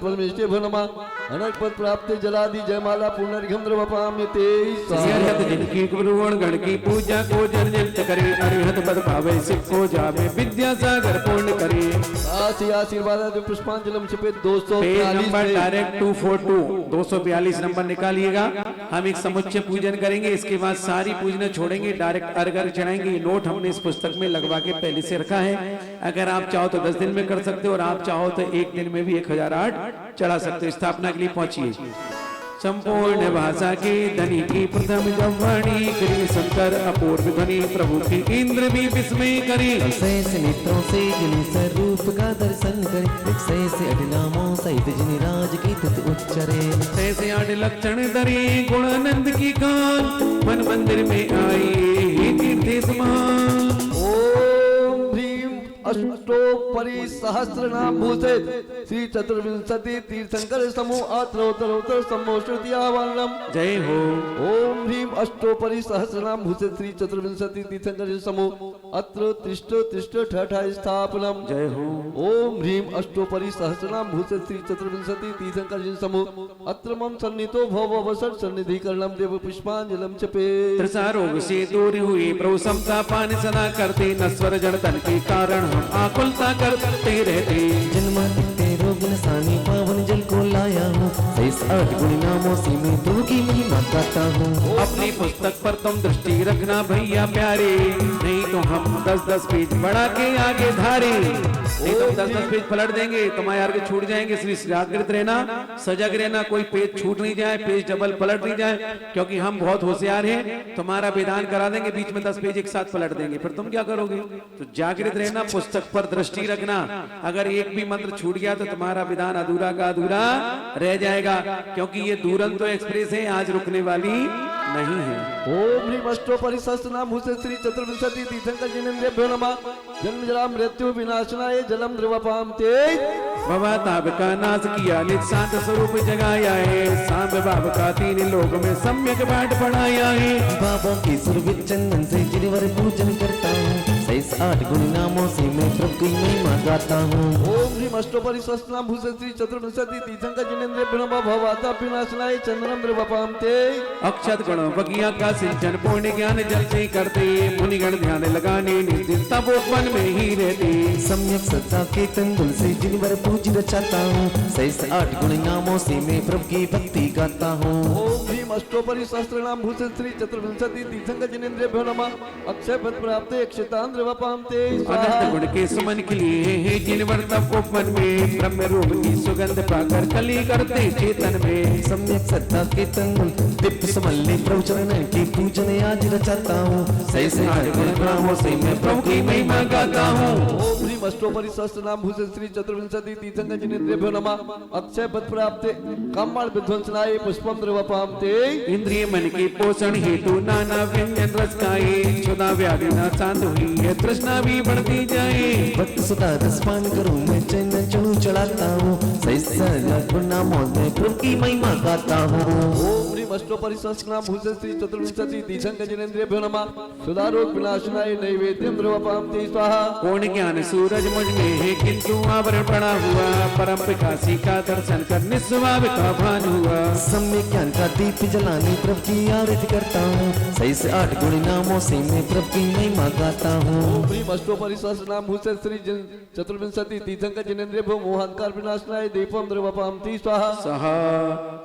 परमेष्टे नमः अनक पद प्राप्त जलादि जयमाला पुनर्घम द्रवपाम्यते जिनकी गुरुगुण गण की पूजा को जन जन करे अरिहत पद पावे सिक्को जावे विद्या सागर पूर्ण करे। आशीर्वाद पुष्पांजलि छिपे 242 नंबर डायरेक्ट 242 242 नंबर निकालिएगा। हम एक समुच्चय पूजन करेंगे, इसके बाद सारी पूजन छोड़ेंगे, डायरेक्ट अर्घ चढ़ाएंगे। ये नोट हमने इस पुस्तक में लगवा के पहले से रखा है। अगर आप चाहो तो 10 दिन में कर सकते हो और आप चाहो तो एक दिन में भी 1008 चढ़ा सकते हो। स्थापना के लिए पहुंचिए। संपूर्ण भाषा के धनी की प्रथम जवानी करी शंकर अपूर्व ध्वनि प्रभु की इंद्र भी विस्मय करे। से नेत्रों से जिन स्वरूप का दर्शन करे से अडिनामों सहित जिन राज की तुत उच्चरे से आठ लक्षण धरे गुणानंद की कान मन मंदिर में आई तीर्थ समान। ओम भीम अष्टोपरि सहस्र नाम भूषित श्री चतुर्विंशति तीर्थंकर समूह अत्रोत्तरोत्तर समोश्रुतियावरणम। जय हो। ओम भीम अष्टोपरि सहस्र नाम भूषित श्री चतुर्विंशति तीर्थंकर समूह अत्र तिष्ठ तिष्ठ ठठ स्थापनम। जय हो। ओम भीम अष्टोपरि सहस्र नाम भूषित श्री चतुर्विंशति तीर्थंकर समूह अत्र मम सन्नितो भव अवसर सन्निधिकरणम देव पुष्पांजलम चपे। त्रिसा रोग से दूर हुई प्रभु समता पान सदा करते नस्वर जड़ तन के कारण हम आकुलता करते रहते। जन्म दिखते रोग नसानी पावन जल को लाया हूँ 8 गुण नामों से मैं प्रभु की महिमा गाता हूँ। अपनी पुस्तक पर तुम दृष्टि रखना भैया प्यारे, नहीं तो हम 10-10 पेज बढ़ा के आगे धारे। नहीं तो 10-10 पेज पलट देंगे, तुम्हारे अर्घ छूट जाएंगे। इसलिए जागृत रहना, सजग रहना, कोई पेज छूट नहीं जाए, पेज डबल पलट नहीं जाए, क्योंकि हम बहुत होशियार हैं। तुम्हारा विधान करा देंगे, बीच में 10 पेज एक साथ पलट देंगे, फिर तुम क्या करोगे? तो जागृत रहना, पुस्तक पर दृष्टि रखना। अगर एक भी मंत्र छूट गया तो तुम्हारा विधान अधूरा का अधूरा रह जाएगा, क्योंकि ये दुरंतो एक्सप्रेस है, आज रुकने वाली नहीं है। ओम ह्रीम अष्टोपरि सहस्रनाम भूषित श्री चतुर्विंशति तीर्थंकर जिनेन्द्रेभ्यो नमः जन्म जरा मृत्यु विनाशनाय जलम ध्रुवपाम्ते। बाबा ताप का नाश किया निज शांत स्वरूप जगाया है, सांब बाब का 3 लोक में सम्यक पाठ पढ़ाया है। बाबा की सुरभित चंदन से जिनवर पूजन करता हूँ 8 गुण नामों से मैं प्रभु की महिमा गाता हूँ। ओम ह्रीम अष्टोपरि सहस्रनाम भूषित श्री चतुर्विंशति तीर्थंकर जिनेन्द्रेभ्यो नमः भवता विनाशनाय चंदनम ध्रुवपाम्ते। अक्षत गणों बगिया का सिंचन पूर्ण ज्ञान जल से करते, मुनिगण ध्यान लगाने निश्चित तपोवन में ही रहते। सम्यक सत्ता के तंदुल से जिनवर पूज रचाता हूँ 8 गुण नामों से मैं प्रभु की भक्ति गाता हूँ। ओम ह्रीम अष्टोपरि सहस्रनाम भूषित श्री चतुर्विंशति तीर्थंकर जिनेन्द्रेभ्यो नमः अक्षय पद प्राप्त अक्षतान ध्रुवपाम्ते। अनंत गुण के सुमन के लिए है जिनवर तपोवन में ब्रह्म रूप की सुगंध पाकर कली करते चेतन में। सम्यक सत्ता के तंदुल दिव्य समल्ले प्रभु चरण की पूजन आज रचाता हूँ 8 गुण नामों से मैं प्रभु की महिमा गाता हूँ। ओम ह्रीम अष्टोपरि सहस्रनाम भूषित श्री चतुर्विंशति तीर्थंकर जिनेन्द्रेभ्यो नमः अक्षय पद प्राप्त कामाल विध्वंसनाय पुष्पम ध्रुवपाम्ते। इंद्रिय मन के पोषण हेतु नाना व्यंजन रस खाए, क्षुधा व्याधि न शांत हुई है, तृष्णा भी बढ़ती जाए। भक्त सुधा रस पान करूं मैं चंदन चढ़ू चढ़ाता हूँ 8 गुण नामों में प्रभु की महिमा गाता हूँ। ओम ह्रीम अष्टोपरि सहस्रनाम भूषित श्री चतुर्विंशति तीर्थंकर जिनेन्द्रेभ्यो नमः सुधारोग विनाशनाय नैवेद्यम ध्रुवपाम्ते स्वाहा। पूर्ण ज्ञान सूरज मुझ में है किंतु आवरण पड़ा हुआ, परम प्रकाशी का दर्शन कर निस्वाव का भान हुआ। सम्यक ज्ञान का दीप जलाने प्रभु की आरती करता हूँ 8 गुण नामों से मैं प्रभु की महिमा गाता हूँ। ओम ह्रीम अष्टोपरि सहस्रनाम भूषित श्री चतुर्विंशति तीर्थंकर जिनेन्द्रेभ्यो मोहांकार विनाशनाय दीपम ध्रुवपाम्ते स्वाहा। सहा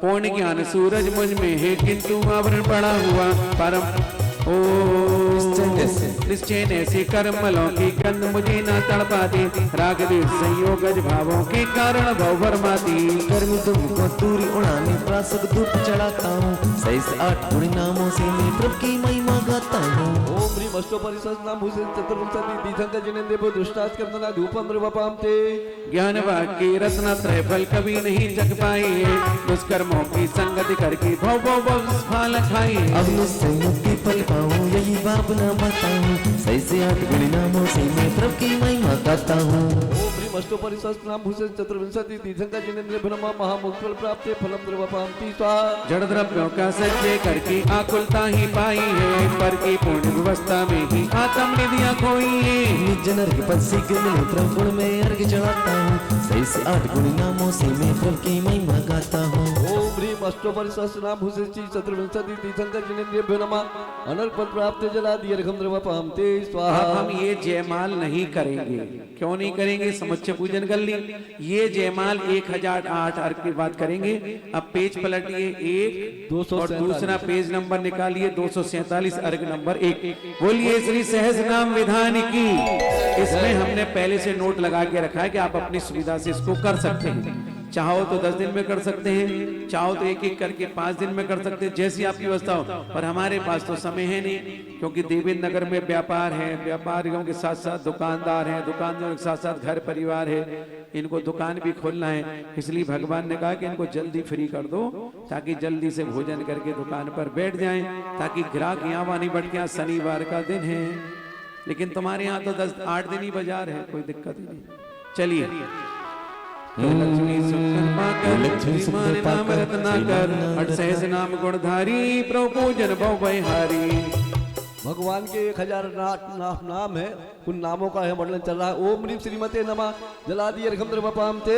पूर्ण ज्ञान सूरज मुझ में है किंतु आवरण पड़ा हुआ, परम ओ निश्चय ऐसे कर्मलों की गंध मुझे न तड़पा दे, राग देश संयोगज भावों के कारण भव भरमाती। कर्म तुमको दूरी उड़ाने प्रासक धूप चढ़ाता हूँ 8 गुण नामों से मैं प्रभु की महिमा गाता हूँ। ओम ह्रीम अष्टोपरि सहस्रनाम भूषित चतुर्विंशति तीर्थंकर जिनेन्द्रेभ्यो दुष्टास्कंदना धूपम ध्रुवपाम्ते। ज्ञान वाक्य रत्न त्रय फल कभी नहीं जग पाए, दुष्कर्मों की संगति करके भव भव फल खाए। अब मुझसे मुक्ति फल पाऊँ यही भावना चढ़ाता हूँ, सही से 8 गुणी नामों से मैं प्रभु की महिमा गाता हूँ। ओम ह्रीं अष्टोपरि सहस्रनाम भूषण चतुर्विंशति तीर्थंकर जिनेन्द्रिय ब्रह्मा महामोक्षफल प्राप्ते फलम द्रवपामति स्वाहा। जड़ द्रव्यों का संचय करके आकुलता ही पाई है, पर की पूर्ण व्यवस्था में ही आत्म निधियां खोई है। निज नर के पद शीघ्र मिले प्रभु गुण में अर्घ चढ़ाता हूँ, सही से 8 गुणी नामों से मैं प्रभु की महिमा गाता हूँ। ओम ह्रीं अष्टोपरि सहस्रनाम भूषण चतुर्विंशति तीर्थंकर जिनेन्द्रिय ब्रह्मा अनर्क फल प्राप्ते जलादि अर्घम द्रवपामति स्वाहा। अब हम ये जयमाल नहीं करेंगे। क्यों नहीं करेंगे? समुच्चय पूजन कर ली। ये जयमाल 1008 अर्घ की बात करेंगे। अब पेज पलटिए 1 और 247 दूसरा पेज नंबर निकालिए 247 अर्घ नंबर 1। बोलिए श्री सहस्रनाम विधान की। इसमें हमने पहले से नोट लगा के रखा है कि आप अपनी सुविधा से इसको कर सकते हैं। चाहो तो 10 दिन में कर सकते हैं, चाहो तो एक एक करके 5 दिन में कर सकते हैं, जैसी आपकी व्यवस्था हो। पर हमारे पास तो समय है नहीं, क्योंकि देवेंद्र नगर में व्यापार है, व्यापारियों के साथ साथ दुकानदार हैं, दुकानदारों के साथ साथ घर परिवार है, इनको दुकान भी खोलना है। इसलिए भगवान ने कहा कि इनको जल्दी फ्री कर दो, ताकि जल्दी से भोजन करके दुकान पर बैठ जाएं, ताकि ग्राहक यहाँ वहाँ नहीं बढ़ के। शनिवार का दिन है, लेकिन तुम्हारे यहाँ तो 8 दिन ही बाजार है, कोई दिक्कत ही नहीं। चलिए लक्ष्मी सुंदर पाकर लक्ष्मी सुंदर नाम पाकर, रत्नाकर अट सहज नाम गुणधारी प्रभु पूजन भव बहिहारी। भगवान के 1000 नाम है, उन नामों का है वर्णन चल रहा है। ओम ह्रीं श्रीमते नमः जलादि अर्घम द्रवपामते।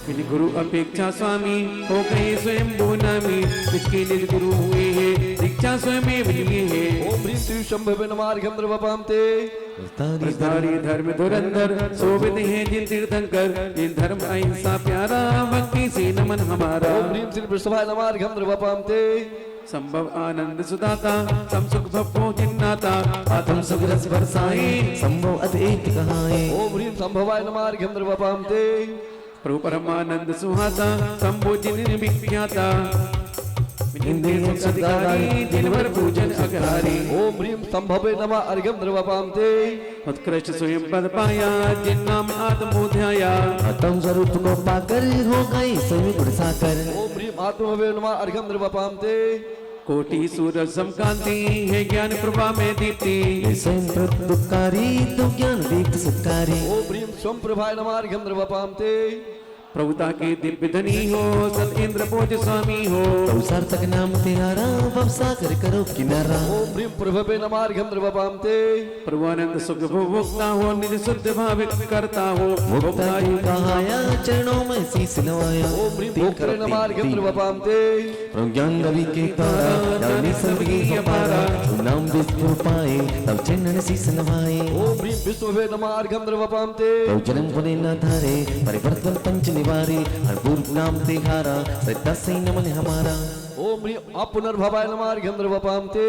फिर गुरु अपेक्षा स्वामी हो गए स्वयं भूनामी, जिसके निज गुरु हुए हैं दीक्षा स्वयं लिए है। ओम ह्रीं श्री शंभवे नमः अर्घम द्रवपामते। प्रधारी धर्म धुरंधर शोभित है जिन तीर्थंकर, जिन धर्म अहिंसा प्यारा भक्ति से नमन हमारा। ओम ह्रीं श्री वृषभाय नमः अर्घम द्रवपामते। संभव आनंद सुदाता सम सुख भवो जिन्नाता आत्म सुख रस बरसाए, संभव अद्वैत कहाए। ओम ह्रीं संभवाय नमः अर्घम द्रवपामते। प्रभु परमानंद सुहाता संभो जिन विख्याता, इंद्रिय अधिकारी दिन भर पूजन अग्रहारी। ओम ह्रीं संभवे नमः अर्घम द्रवपामते। उत्कृष्ट स्वयं पद पाया जिन नाम आत्मो ध्याया, आत्म स्वरूप को पाकर हो गए स्वयं गुण साकर। ओम ह्रीं आत्मभवे नमः अर्घम द्रवपामते। कोटि सूरज समकांति है ज्ञान प्रभा में दीप्ति, स्वयं प्रदुकारी तो ज्ञान दीप्त सत्कारी। ओम ह्रीं स्वयं प्रभाय नमः अर्घम द्रवपामते। प्रभुता के दिव्य धनी हो सत इंद्र भोज स्वामी हो, तो सार्थक नाम तेरा भव सागर करो किनारा। ओम ह्रीं प्रभवे नमः अर्घम द्रवपामते। प्रभुआनंद सुख भोक्ता हो निज शुद्ध भाविक करता हो, मुक्ता जी कहाया चरणों में शीस नवाया। ओम ह्रीं भोक्त्रे नमः अर्घम द्रवपामते। ज्ञान रवि के तारा जाने सर्वगी अपारा, नाम विष्णु पाए तब चरणन शीस नवाए। ओम ह्रीं विष्णुवे नमः अर्घम द्रवपामते। तो जन्म पुने न धारे परिवर्तन पंच निवारे, अपूर्व नाम तिहारा श्रद्धा से नमन हमारा। ओम ह्रीं अपुनर्भवाय नमः अर्घम द्रवपामते।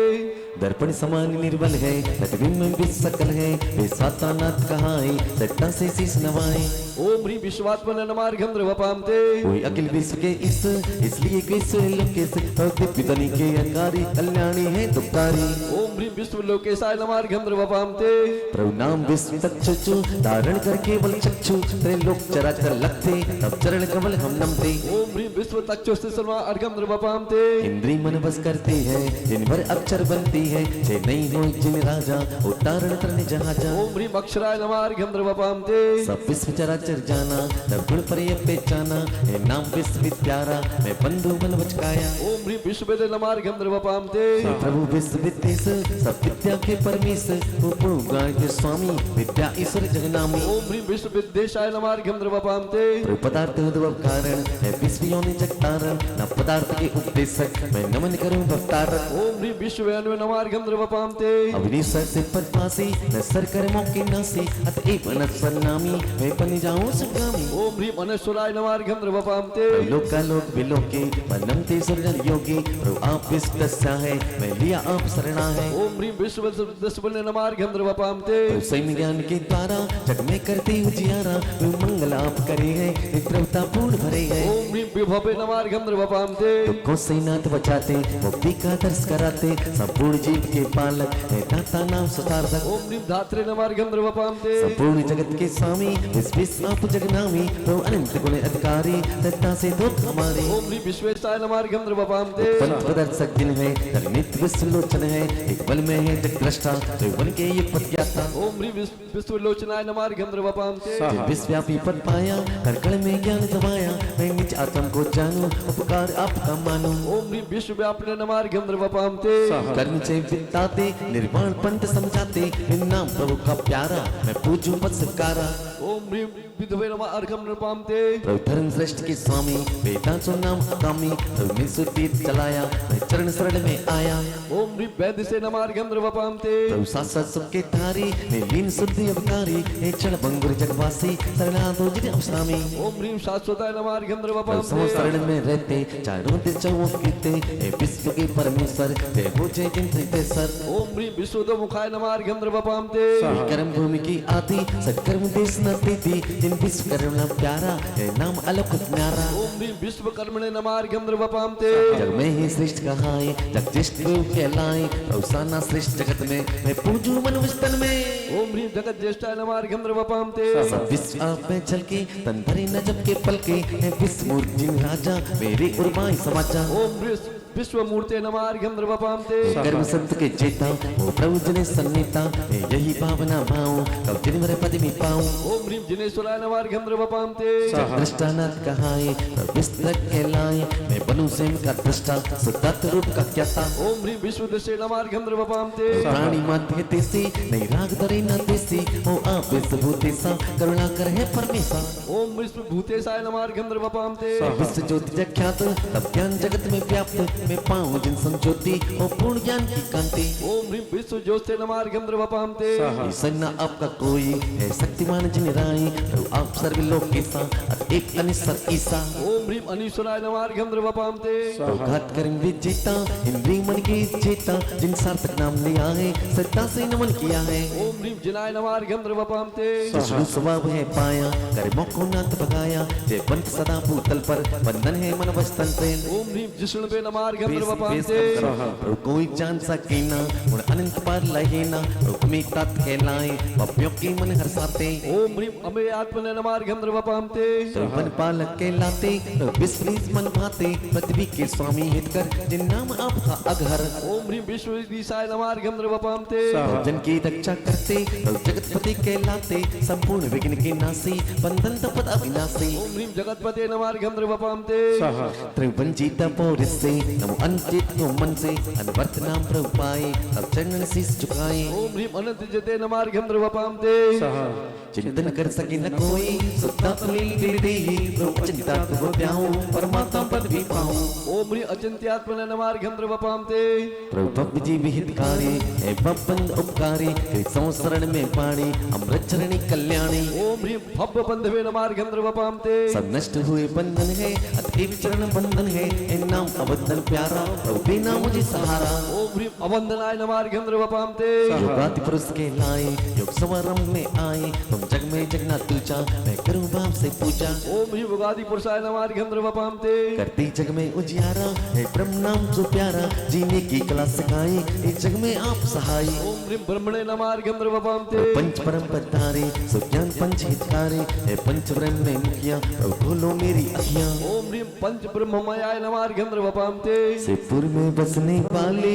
दर्पण समान निर्बल है प्रतिबिंब में सकल है, वे सातानाथ कहाए श्रद्धा से शीस नवाए। ओम ह्रीं विश्वात्मने नमः अर्घम द्रवपामते। कोई अखिल विश्व के इसलिए विश्व लोकेश दिव्य धनी के अंगारी कल्याणी है दुखकारी। ओम ह्रीं विश्व लोकेशाय नमः अर्घम द्रवपामते। प्रभु नाम विश्व चक्षु धारण करके बल चक्षु, त्रैलोक चराचर लगते तब चरण कमल हम नमते। ओम ह्रीं विश्व तक्षुस्ते सर्वा अर्घम द्रवपामते। इंद्री मन बस करती है जिन पर अक्षर बनती है, जे नहीं हो जिन राजा उतारण करने जहाजा। ओम ह्रीं अक्षराय नमः अर्घम द्रवपामते। सब विश्व चराचर जाना तब गुण पर ये पहचाना, ये नाम विश्व विद्यारा मैं बंधु मन बचकाया। ओम ह्रीं विश्ववेदे नमः अर्घम द्रवपामते। प्रभु विश्व विद्येश सब विद्या के परमेश, प्रभु गाय के स्वामी विद्या ईश्वर जगनामी। ओम ह्रीं विश्व विद्येशाय नमः अर्घम द्रवपामते। प्रभु पदार्थ उद्भव कारण है विश्व योनि जगतारण, न पदार्थ के उपदेशक मैं नमन करूं भक्तारक। ओम ह्रीं विश्ववेन्वे नमः अर्घम द्रवपामते। अवनीश्वर से पद पासी न सर कर्मों के नासी, अतएव अनश्वर नामी मैं बन जाऊं सुगामी। ओम ह्रीं अनेश्वराय नमः अर्घम द्रवपामते। लोकालोक विलोके बनमते सुरजन योगी, प्रभु आप विश्व दस्या है मैं लिया आप शरणा है। ओम ह्रीं विश्ववेद्यस्वने नमः अर्घम द्रवपामते। प्रभु स्वयं ज्ञान के द्वारा जग में करते उजियारा, मंगल आप करे है विप्रवता पूर्ण भरे है। ओम ह्रीं विभवे नमः अर्घम द्रवपामते। दुखों से नाथ बचाते मुक्ति का दर्श कराते, संपूर्ण जीव के पालक है दाता नाम सुतारक। ओम ह्रीं धात्रे नमः गंधर्वपां ते संपूर्ण जगत के स्वामी विश्व आप जगनामी प्रभु अनंत गुण अधिकारी दत्ता से दूत हमारे। ओम ह्रीं विश्वेशाय नमः गंधर्वपां ते पंथ प्रदर्शक दिन है नित्य विश्वलोचन है एक बल में है जग दृष्टा त्रिभुवन के ये पद ज्ञाता। ओम ह्रीं विश्वलोचनाय नमः गंधर्वपां ते विश्वव्यापी पद पाया कण में ज्ञान जमाया मैं निज आत्म को जानू उपकार आपका मानू। ओम ह्रीं विश्वव्यापिने नमः गंधर्वपां ते कर्म से विताते निर्वाण पंथ समझाते इन नाम प्रभु का प्यारा मैं पूजू पद सत्कारा। ओम ह्रीं विधवे नमः अर्घमनपां ते प्रभु धर्म श्रेष्ठ के स्वामी वेदांतों नाम अकामी प्रभु ने सुदीप चलाया मैं चरण शरण में आया। ओम ह्रीं वैद्यसे नमः गंधर्वपां ते प्रभु साक्षात सबके तारी लीन शुद्धि अवतारी हे क्षण भंगुर जगवासी शरणागत जिन अवसामी। ओम ह्रीं शाश्वताय नमः गंधर्वपां प्रभु समस्त ते शरण में रहते चारों दिशाओं कीते हे विश्व के परमेश्वर हे पूजे जिन सर। ओम ह्रीं विश्वोदमुखाय नमः गंधर्वपां ते कर्म भूमि की आदि सत्कर्म देश न देती जिन विश्वकर्मा प्यारा है नाम अलौकिक न्यारा। ओम ह्रीं विश्वकर्मणे नमः गंधर्वपां ते जग में ही श्रेष्ठ कहाए जगदीश कहलाए अवसाना श्रेष्ठ जगत में मैं पूजू मनुष्य तन में। ओम ह्रीं जगत ज्येष्ठाय नमः गंधर्वपां ते सब विश्व आप में चल के तन भरे न जब के पल के है विश्व मूर्ति जिन राजा मेरे उर्माई समाचा। ओम ह्रीं विश्वमूर्ते नमः गंधर्वपां ते कर्म संत के चेता वो प्रभु जने सन्नीता यही भावना भाव कब दिन मेरे पद में पाऊं। ओम ह्रीं जिनेश्वराय नमः गंधर्वपां ते दृष्टानाथ कहाए विस्तृत कहलाए मैं बनूं स्वयं का दृष्टा सुदत्त रूप का ज्ञाता। ओम ह्रीं विश्वदृष्टे नमः गंधर्वपां ते प्राणी माध्य देसी नहीं राग धरे न देसी ओ आप विश्वभूतेसा करुणा कर है परमेशा। ओम विश्वभूतेशाय नमः गंधर्वपां ते विश्व ज्योति जख्यात तब ज्ञान जगत में व्याप्त मैं पाऊं जिन संज्योति ओ पूर्ण ज्ञान की कांति। ओम ह्रीं विश्वज्योत्स्ते नमः गंधर्वपां ते ईसन्ना आपका कोई है शक्तिमान जिन राई प्रभु आप सर्वलोक के सा एक अनिश्वर ईसा। ओम ह्रीं अनीश्वराय नमः गंधर्वपां ते घात कर्म विजेता इंद्रिय मन की जेता जिन सार्थक नाम लिया है सत्ता से नमन किया है। ओम ह्रीं जिनाय नमः गंधर्वपां ते विष्णु स्वभाव है पाया कर्मों को नाथ भगाया जय पंथ सदा भूतल पर बंधन है मन वस्तन पे। ओम ह्रीं जिष्णुवे नमः गंधर्वपां ते प्रभु कोई जान सके ना उन अनंत पार लहे ना प्रभु में तात कहलाए पपियों के मन हर्षाते। ओम ह्रीं अमे आत्मने नमः गंधर्वपां ते वन पालक कहलाते विश्वनीत मन भाते पृथ्वी के स्वामी हितकर जिन नाम आपका अघर। ओम ह्रीं विश्वदीशाय नमः गंधर्वपां ते जन की रक्षा करते जगतपति कहलाते संपूर्ण विघ्न के नासी बंधन तपत अविनाशी। ओम ह्रीं जगतपते नमः गंधर्वपां ते त्रिभुवन जीता पौर से नमो अनंत को मन से अनवर्त नाम प्रभु पाए अब चरण शीस झुकाए। ओम ह्रीं अनंत जते नमः गंधर्वपां ते चिंतन कर सके न कोई सुता मिल दे प्रभु चिंता को त्याऊं परमात्मा पद भी पाऊं। ओम ह्रीं अचिंत्यात्मने नमः गंधर्वपां ते प्रभु भक्त जी विहितकारी है बंद उपकारी संसरण में पाणी अमृत चरणी कल्याणी। ओम ह्रीं भव्य बंधवे नमः गंधर्वपां ते सब नष्ट हुए बंधन है अतएव चरण बंधन है इन नाम अवधन प्यारा प्रभु बिना मुझे सहारा। ओम ह्रीं अवंदनाय नमः गंधर्वपां ते योगाति पुरुष के लाए योग समारंभ में आए तुम जग में जगना तुझा मैं करूं बाप से पूजा। ओम ह्रीं उगादि पुरुषाय नमः गंधर्वपां ते करती जग में उजियारा है ब्रह्म नाम जो प्यारा जीने की कला सिखाई इस जग में आप सहाय। ओम ह्रीं ब्रह्मणे नमः गंधर्वपां ते पंच परम पधारे सुज्ञान पंच हितकारी है पंच ब्रह्म में मुखिया प्रभु खोलो मेरी अखियां। ओम ह्रीं पंच ब्रह्ममयाय नमः गंधर्वपां ते सिरपुर में बसने वाले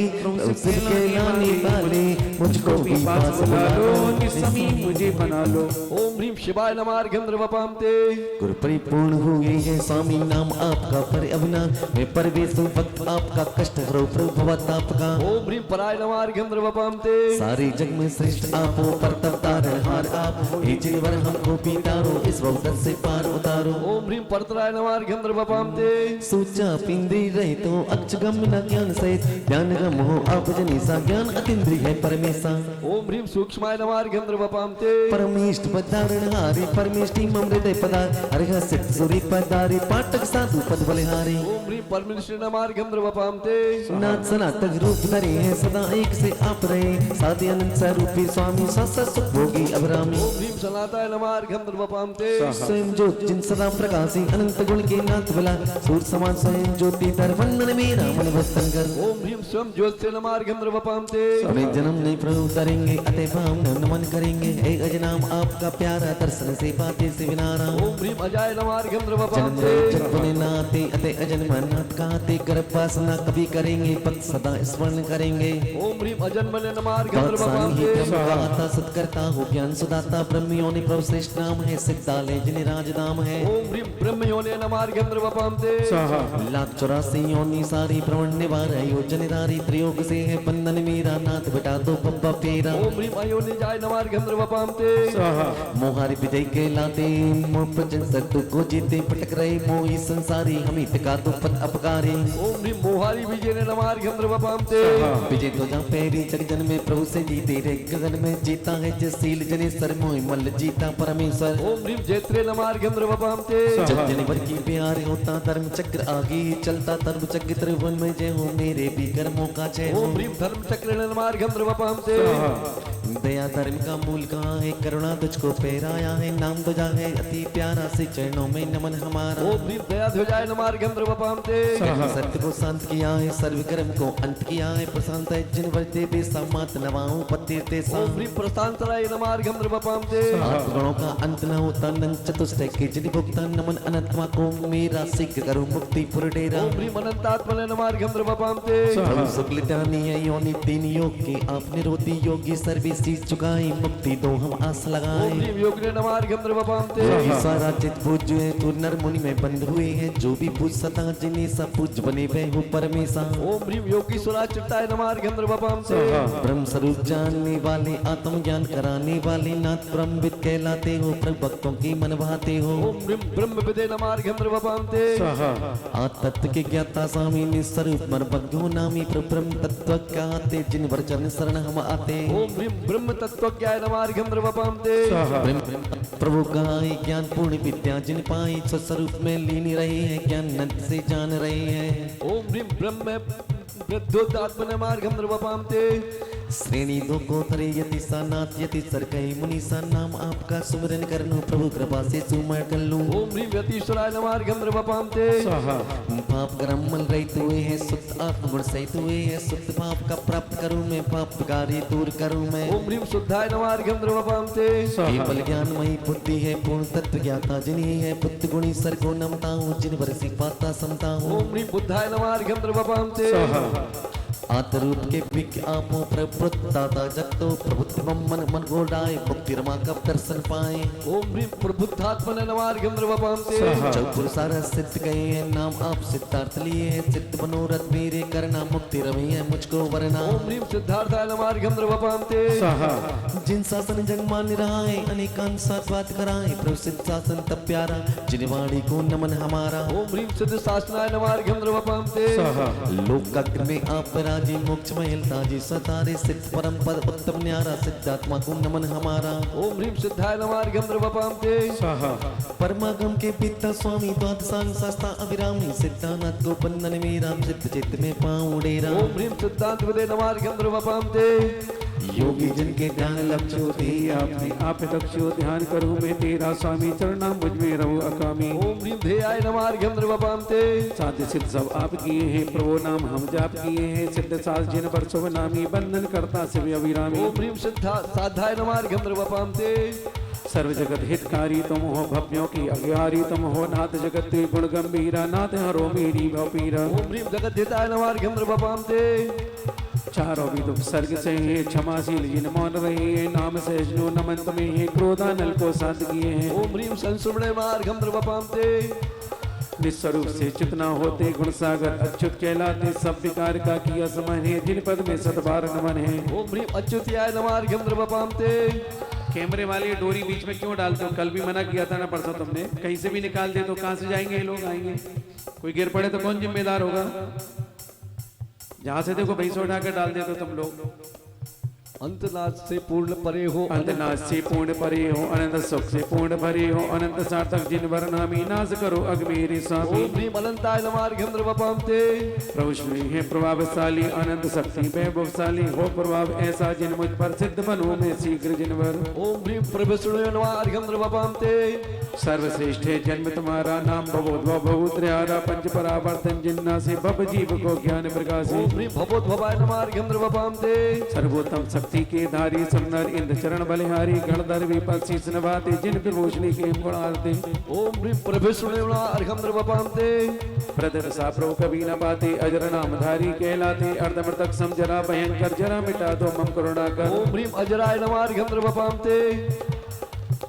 सिर के लाने वाले मुझको भी पास बुला लो निस्मी मुझे बना लो। ओम ह्रीं शिवाय नमः गंधर्वपां ते गुरु परिपूर्ण हुए है स्वामी नाम आपका पर अवना मैं परवेश हूँ भक्त आपका कष्ट हरो प्रभु भवताप का। ओम ह्रीं पराय नमः गंधर्वपां ते सारे जग में श्रेष्ठ आप हो पर तब तारणहार आप हे जिनवर हमको पीतारो इस वक्त से पार उतारो। ओम ह्रीं परतराय नमः गंधर्वपां ते सोचा पिंदे रहे तो अक्षगम न ज्ञान सहित ज्ञान गम हो आप जनिसा ज्ञान अतिन्द्रिय है परमेशा। ओम ह्रीं सूक्ष्माय नमः गंधर्वपां ते परमेष्ट पदारणहारी परमेष्टि मम हृदय पदार अर्घ सिद्ध सूरी पदारी पाठक साधु पद बलिहारी। ओम ह्रीं परमेश्वर नमः गंधर्वपां ते नाथ सनातक रूप धरे हैं सदा एक से आप रहे साधि अनंत स्वरूपी स्वामी सत सुख भोगी अभिरामी। ओम ह्रीं सनाताय नमः गंधर्वपां ते स्वयं ज्योत जिन सदा प्रकाशी अनंत गुण के नाथ उज्ज्वला सूर्य समान स्वयं ज्योति धर वंदन मेरा मन भस्तन कर। ओम ह्रीं स्वयं ज्योत्स्य नमार्घ्यं द्रवपामते। हमें जन्म नहीं प्रभु तरेंगे अतः भाव नमन करेंगे। हे अजनाम आपका प्यारा दर्शन से पाते से विनारा। ओम ह्रीं अजाय नमार्घ्यं जन्म द्रवपामते। जन्म नाते अतः अजन्म नाथ कहते गर्भवासना कभी करेंगे पद सदा स्मरण करेंगे। ओम ह्रीं अजन्मने नमार्घ्यं द्रवपामते। गाता सत्कर्ता हो ज्ञान सुदाता ब्रह्म योनि प्रभु श्रेष्ठ नाम है सिद्धालय जिन्हें राजनाम है। ओम ह्रीं ब्रह्म योने नमार्घ्यं द्रवपामते। लाख 84 योनि सारी प्रवण निवार योजन धारी त्रियोग से है बंधन मेरा नाथ बटा दो पप्पा फेरा। ओम ह्रीं अयोनि जाय नमार्घ्यं द्रवपामते। मोहारी विजय के लाते मोह प्रजन सत्तु को जीते पटक रहे मोही संसारी हमें टिका दो पद अपकारी। ओम ह्रीं मोहारी विजयने नमार्घ्यं द्रवपामते। विजय तो जहाँ पैरी जगजन में प्रभु से जीते रे गगन में जीता है जसील जने सर मोह मल जीता परमेश्वर। ओम ह्रीं जैत्रे नमार्घ्यं द्रवपामते। जग जन भर की प्यार होता धर्म चक्र आगे चलता धर्म चक्र त्रिभुवन में जय हो मेरे भी कर्मों का जय हो। ओम ह्रीं धर्म चक्रेण नमार्घ्यं द्रवपामते। दया धर्म का मूल कहाँ है करुणा तुझको पैराया है नाम तुझा है अति प्यारा से चरणों में नमन हमारा। ओम ह्रीं दया ध्वजाय नमार्घ्यं द्रवपामते। सत्य को शांत किया है सर्व कर्म को अंत किया है प्रशांत है जिन वर्ते बेसामात नवाओं पतिरते सा। ओम ह्रीं प्रशांतराय नमार्घ्यं द्रवपामते। गुणों का अंत न होता नंद चतुष्टय के जिन भुगता नमन अनंतमा को मेरा शीघ्र करो मुक्ति पुर डेरा। ओम ह्रीं अनंतात्मने नमार्घ्यं द्रवपामते। प्रभु शुक्ल ज्ञानी है योनि तीन योग की आप निरोधी योगी सर्वी शीश चुकाई मुक्ति दो हम आस ओम लगाए। ह्रीं योगिने नमार्घ्यं द्रवपामते। योगी सारा चित पूज्य है तू नर मुनि में बंद हुए हैं जो भी पूज सता जिन्हें सब पूज बने वे हो परमेशा। ओम ह्रीं योगीश्वराय चित्ताय नमार्घ्यं द्रवपामते। ब्रह्म स्वरूप जानने वाले आत्म ज्ञान कराने वाले नाथ ब्रह्मविद कहलाते हो प्रभु भक्तों की मन भाते हो। ओम ह्रीं ब्रह्मविदे नमार्घ्यं द्रवपामते। तत्व के ज्ञाता स्वामी निस्वरूप मर्मज्ञो नामी प्रभु ब्रह्म तत्व कहते जिन वर चरण शरण हम आते। ओम ह्रीं ब्रह्म तत्वज्ञाय नमार्घ्यं द्रवपामते। प्रभु गाय ज्ञान पूर्ण विद्या जिन पाई स्वस्वरूप में लीन रहे हैं ज्ञान नद से जान रहे हैं। ओम ह्रीं ब्रह्म वृद्धोदात्मने मार्घं द्रवपामते। श्रेणी दो को तरे यति सा नाथ यति सर कई मुनि सा नाम आपका सुमिरन कर लूं प्रभु कृपा से सुमर कर लूं। ओम ह्रीं यतीश्वराय नमार्घं द्रवपामते। पाप कर्म मल रहित हुए हैं शुद्ध आत्मगुण सहित हुए हैं शुद्ध पाप का प्राप्त करूं मैं पाप कार्य दूर करूं मैं। ओम ह्रीं शुद्धाय नमार्घं द्रवपामते। केवल ज्ञानमयी बुद्धि है पूर्ण तत्व ज्ञाता जिन्हीं है बुद्ध गुणी सर को नमता हूँ जिन वर्षी पाता समता हूँ। ओम ह्रीं बुद्धाय नमार्घं द्रवपामते। आत्मरूप के विज्ञ आपो प्रभुदाता जगतो प्रभुत्व मन मन गोडाए मुक्ति रमा कब दर्शन पाए। ओम ह्रीं प्रबुद्धात्मने नमार्घं द्रवपामते। जब पुरुषार सिद्ध गए हैं नाम आप सिद्धार्थ लिए हैं सिद्ध मनोरथ मेरे करना मुक्ति रमी है मुझको वरना। ओम ह्रीं सिद्धार्थाय नमार्घं द्रवपामते। जिन शासन जग मान रहा है अनेकांत साथ बात कराए प्रभु सिद्ध शासन तब प्यारा जिन वाणी को नमन हमारा। ओम ह्रीं सिद्ध शासनाय नमार्घं द्रवपामते। लोक का में आप राजी मोक्ष महल ताजी सतारे सिद्ध परम पद उत्तम न्यारा सिद्धात्मा को नमन हमारा। ओम ह्रीं सिद्धाय नमार्घं द्रवपामते। परमागम के पिता स्वामी द्वादशांग शास्ता अभिरामी सिद्धानाथ को बंधन मेरा सिद्ध चित्त में पाऊं डेरा। ओम ह्रीं सिद्धांत विदे नमार्घं द्रवपामते। योगी जन के ध्यान लक्ष्यो दी आपने आप लक्ष्यो ध्यान करूं मैं तेरा स्वामी चरणा मुझ में रहूं अकामी। ओम ह्रीं ध्येयाय नमार्घं द्रवपामते। साध्य सिद्ध सब आप किए हैं प्रभु नाम हम जाप किए हैं सिद्ध साल जिन वर्षों नामी बंधन करता शिव अभिरामी। ओम ह्रीं साधाय नमार्घं द्रवपामते। सर्व जगत हितकारी तुम हो भव्यों की अज्ञारी तुम हो नाथ जगत गुण गंभीरा नाथ हरो मेरी भपीरा। ओम ह्रीं जगत हिताय नमार्घं द्रवपामते। चारों भी तुम सर्ग से हैं क्षमाशील जिन मौन रहे हैं नाम से जो नमन तुम्हें हैं क्रोधानल को शांत किए हैं। ओम ह्रीं संसुमणे मार्घं द्रवपामते। निस्वरूप से चितना होते गुण सागर अच्युत कहलाते सब विकार का किया समान है जिन पद में सतबार नमन है। ओम ह्रीं अच्युत्याय नमार्घं द्रवपामते। कैमरे वाली डोरी बीच में क्यों डालते हो? कल भी मना किया था ना परसों तुमने। कहीं से भी निकाल दे तो कहां से जाएंगे ये लोग? आएंगे कोई गिर पड़े तो कौन जिम्मेदार होगा? जहां से देखो भैंस उठा कर डाल दे तो तुम लोग अंतनाथ से पूर्ण परे हो अंतनाथ से पूर्ण परे हो अनंत सुख से पूर्ण भरे हो अनंत सार्थक जिन वर्णामी नाश करो अग्मेरे स्वामी ओम ह्रीम अनंताय नमः अर्घ्यम द्रवपाम ते प्रभु श्री है प्रभावशाली अनंत शक्ति वैभवशाली हो प्रभाव ऐसा जिन मुझ पर सिद्ध बनो में शीघ्र जिनवर ओम ह्रीम प्रभुष्णु नमः अर्घ्यम द्रवपाम ते सर्वश्रेष्ठ है जन्म तुम्हारा नाम भगवद्भव बहुत्र्यारा पंच परावर्तन जिन्ना से भव जीव को ज्ञान प्रकाश ओम ह्रीम भगवद्भवाय नमः अर्घ्यम द्रवपाम ते सर्वोत्तम शक्ति के धारी सुंदर इंद्र चरण बलिहारी गणधर विपद शीस नभाते जिन प्रभोषणी के गुण आरते ओम ह्रीम प्रभुष्णु नमः अर्घ्यम द्रवपाम ते प्रदर साप्रो कभी न पाते अजर नामधारी कहलाते अर्धमृतक सम जरा भयंकर जरा मिटा दो मम करुणा कर ओम ह्रीम अजराय नमः अर्घ्यम द्रवपाम ते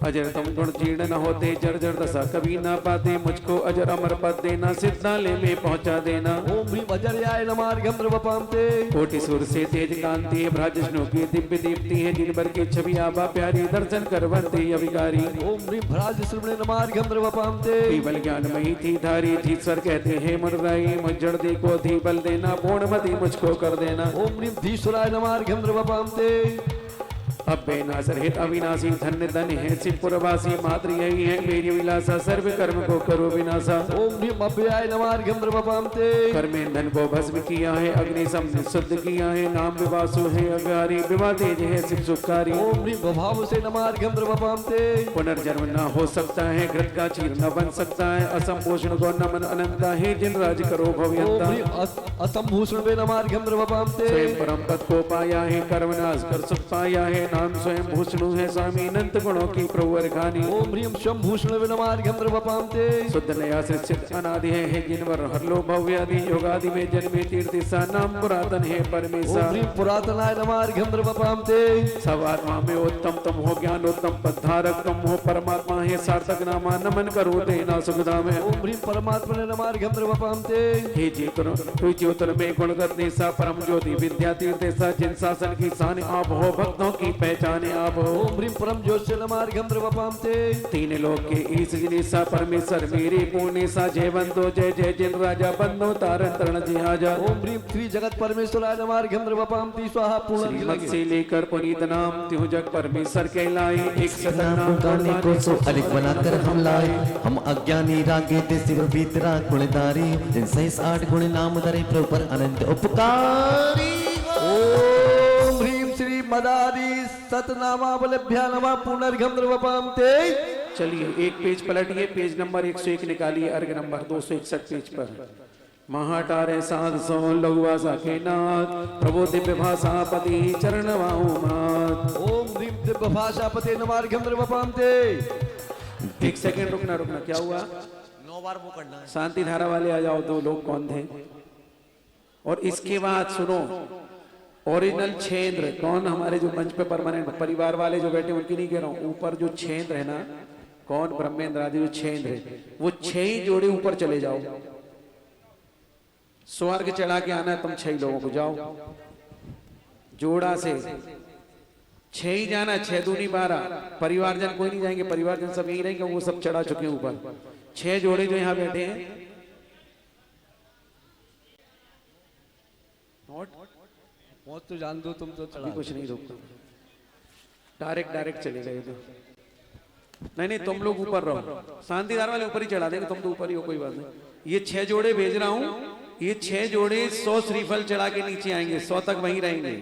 अजर तुम गुण जीर्ण न होते जर जर दशा कभी ना पाते मुझको अजर अमर पद देना सिद्धालय में पहुंचा देना ओम ह्रीम अजर्याय नमः अर्घ्यम द्रवपाम ते कोटि सुर से तेज कांति है भ्राजष्णु की दिव्य दीप्ति है जिन भर की छवि आभा प्यारी दर्शन करवंते अविकारी ओम ह्रीम भ्राज श्रवणे नमः अर्घ्यम द्रवपाम ते बल ज्ञानमयी थी धारी थी स्वर कहते हैं मुरारी मुझड़ देखो थी बल देना पूर्णमति मुझको कर देना ओम ह्रीम धीश्वराय नमः अर्घ्यम द्रवपाम ते अब बेनाश रहित अविनाशी धन्य धन है शिवपुरवासी मात्र यही है मेरी विलासा सर्व कर्म को करो विनाशा ओम ह्रीम अभयाय नमः अर्घ्यम द्रवपाम ते कर्मे धन को भस्म किया है अग्नि सम ने शुद्ध किया है नाम विवासु है अगारी विवाह तेज है शिव सुखकारी ओम ह्रीम भभाव से नमः अर्घ्यम द्रवपाम ते पुनर्जन्म न हो सकता है घृत का चीर न बन सकता है असंपोषण को नमन अनंता है जिन राज करो ओम भव्यंता ह्रीम असंभूषण वे नमः अर्घ्यम द्रवपाम ते स्वयं परम पद को पाया है कर्मनाश कर सुख पाया है नाम स्वयं भूषणु है स्वामी अनंत गुणों की प्रभु खानी ओम ह्रीम शंभूषण वे नमः अर्घ्यम द्रवपाम ते शुद्ध नया सृष्टित अनादि है जिनवर हर लो भव्य आदि योगादि में जन्मे तीर्थ सा नाम पुरातन है ओम परमेश्वर ह्रीम पुरातनाय नमः अर्घ्यम द्रवपाम ते सब आत्मा में उत्तम तम हो ज्ञान उत्तम पद्धारक तम हो परमात्मा है सार्थक नामा नमन करो देना सुखदा में ओम ह्रीम परमात्मा ने नमः अर्घ्यम द्रवपाम ते हे जीतर तु ज्योतर में गुण करने सा परम ज्योति विद्या तीर्थ सा जिन शासन की शान आप हो भक्तों की पहचान आप हो ओम ह्रीम परम ज्योतिष नमः अर्घ्यम द्रवपाम ते तीन लोक के ईश जिनेसा परमेश्वर मेरे पूर्णे सा जय बंदो जय जय जिन राजा बंदो तारण तरण जी आजा ओम ह्रीम श्री जगत परमेश्वराय नमः अर्घ्यम द्रवपाम ती स्वाहा पूर्ण श्रीमत से लेकर पुनीत नाम त्यों जग परमेश्वर कहलाए एक सदन नाम नाम गाने को सो अधिक बनाकर हम लाए हम अज्ञानी रागे ते शिव भीतरा गुणधारी जिन सैस 8 गुण नाम धरे प्रभु पर अनंत उपकारी ओम ह्रीम श्री मदारी सतनामावलभ्या नमः पुनर्घम द्रवपाम ते चलिए एक पेज पलटिए पेज नंबर 101 निकालिए अर्घ नंबर 261 पेज पर महाटारे 700 लघुआ साखे नाथ प्रभु दिव्य भाषापति चरण वाहु मात ओम ह्रीम दिव्य भाषापते नमः अर्घ्यम द्रवपाम ते एक सेकंड रुकना रुकना क्या हुआ 9 बार वो करना है शांति धारा वाले आ जाओ दो लोग कौन थे और इसके बाद सुनो ओरिजिनल छेंद्र कौन हमारे जो मंच पे परमानेंट परिवार वाले जो बैठे उनकी नहीं कह रहा हूं ऊपर जो छेंद्र है ना कौन ब्रह्मेंद्र आदि जो छेंद्र है वो 6 ही जोड़े ऊपर चले जाओ स्वर्ग चढ़ा के आना है तुम 6 लोगों को जाओ जोड़ा से 6 ही जाना 6 दूनी 12 परिवारजन कोई नहीं जाएंगे परिवारजन सब यही रहेंगे वो सब चढ़ा चुके हैं ऊपर 6 जोड़े जो यहाँ बैठे हैं मौत तो जान दो तुम तो अभी चढ़ा कुछ नहीं रोकता डायरेक्ट चले गए तो नहीं तुम लोग ऊपर रहो शांतिदार वाले ऊपर ही चढ़ा देंगे तुम तो ऊपर ही हो कोई बात नहीं ये 6 जोड़े भेज रहा हूं ये 6 जोड़े 100 श्रीफल चढ़ा के नीचे आएंगे 100 तक वहीं रहेंगे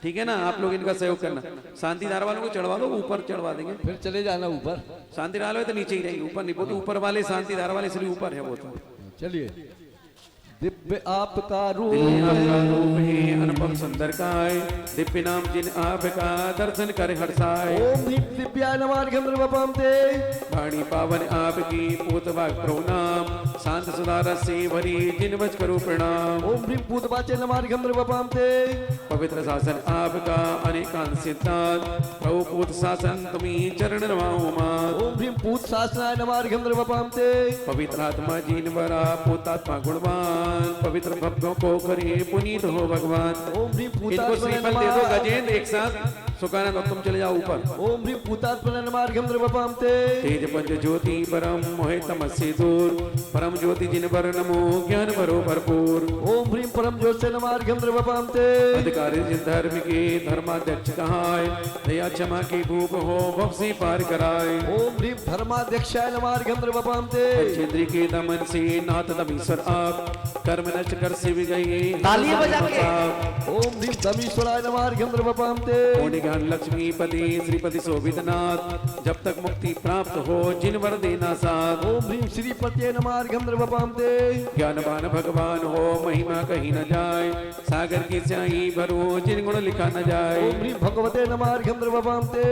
ठीक है ना आप लोग इनका सहयोग करना शांतिदार वालों को चढ़वा दो ऊपर चढ़वा देंगे फिर चले जाना ऊपर शांतिदार वाले तो नीचे ही रहेंगे ऊपर नहीं वो तो ऊपर वाले शांतिदार वाले इसलिए ऊपर है वो तो चलिए दिव्य आपका रूप अनुपम सुंदर काय दिव्य नाम जिन आपका दर्शन कर हर्षाए ओम ह्रीम दिव्याय नमः अर्घ्यम द्रवपाम ते वाणी पावन आपकी पूत वाक प्रणाम शांत सुधार से भरी जिन वच करो प्रणाम ओम ह्रीम पूतवाचे नमः अर्घ्यम द्रवपाम ते पवित्र शासन आपका अनेकांत सिद्धांत प्रभु पूत शासन तुम्ही चरण नमाओ मात ओम ह्रीम पूत शासनाय नमः अर्घ्यम द्रवपाम ते पवित्र आत्मा जीन वरा पूतात्मा गुणवान पवित्र भक्तों को करे पुनीत हो भगवान ओम ह्रीम इनको पूतात्मा श्रीफल दे दो गजेंद्र एक साथ सुखानंद अब तुम चले जाओ ऊपर। ओम ह्रीं भूतात्मने नमार्घ्यं द्रवपां ते तेज पंच ज्योति परम मोहे तमस्से दूर परम ज्योति जिन पर नमो ज्ञान भरो भरपूर। ओम ह्रीं परम ज्योत्से नमार्घ्यं द्रवपां ते अधिकारी जिन धर्म के धर्माध्यक्ष कहाय दया क्षमा की भूप हो भव से पार कराए। ओम ह्रीं धर्माध्यक्षाय नमार्घ्यं द्रवपां ते पंचेंद्रिय के दमन से नाथ दमीश्वर आप कर्म नष्ट कर से विजयी तालियां बजा के। ओम ह्रीं दमीश्वराय नमार्घ्यं द्रवपां ते पुण्य ज्ञान लक्ष्मीपति श्रीपति शोभितनाथ जब तक मुक्ति प्राप्त हो जिन वर देना साथ। ओम ह्रीं श्रीपतये नमार्घ्यं द्रवपां ते ज्ञानवान भगवान हो महिमा कहीं न जाए सागर की स्याही भरो जिन गुण लिखा न जाए। ओम ह्रीं भगवते नमार्घ्यं द्रवपां ते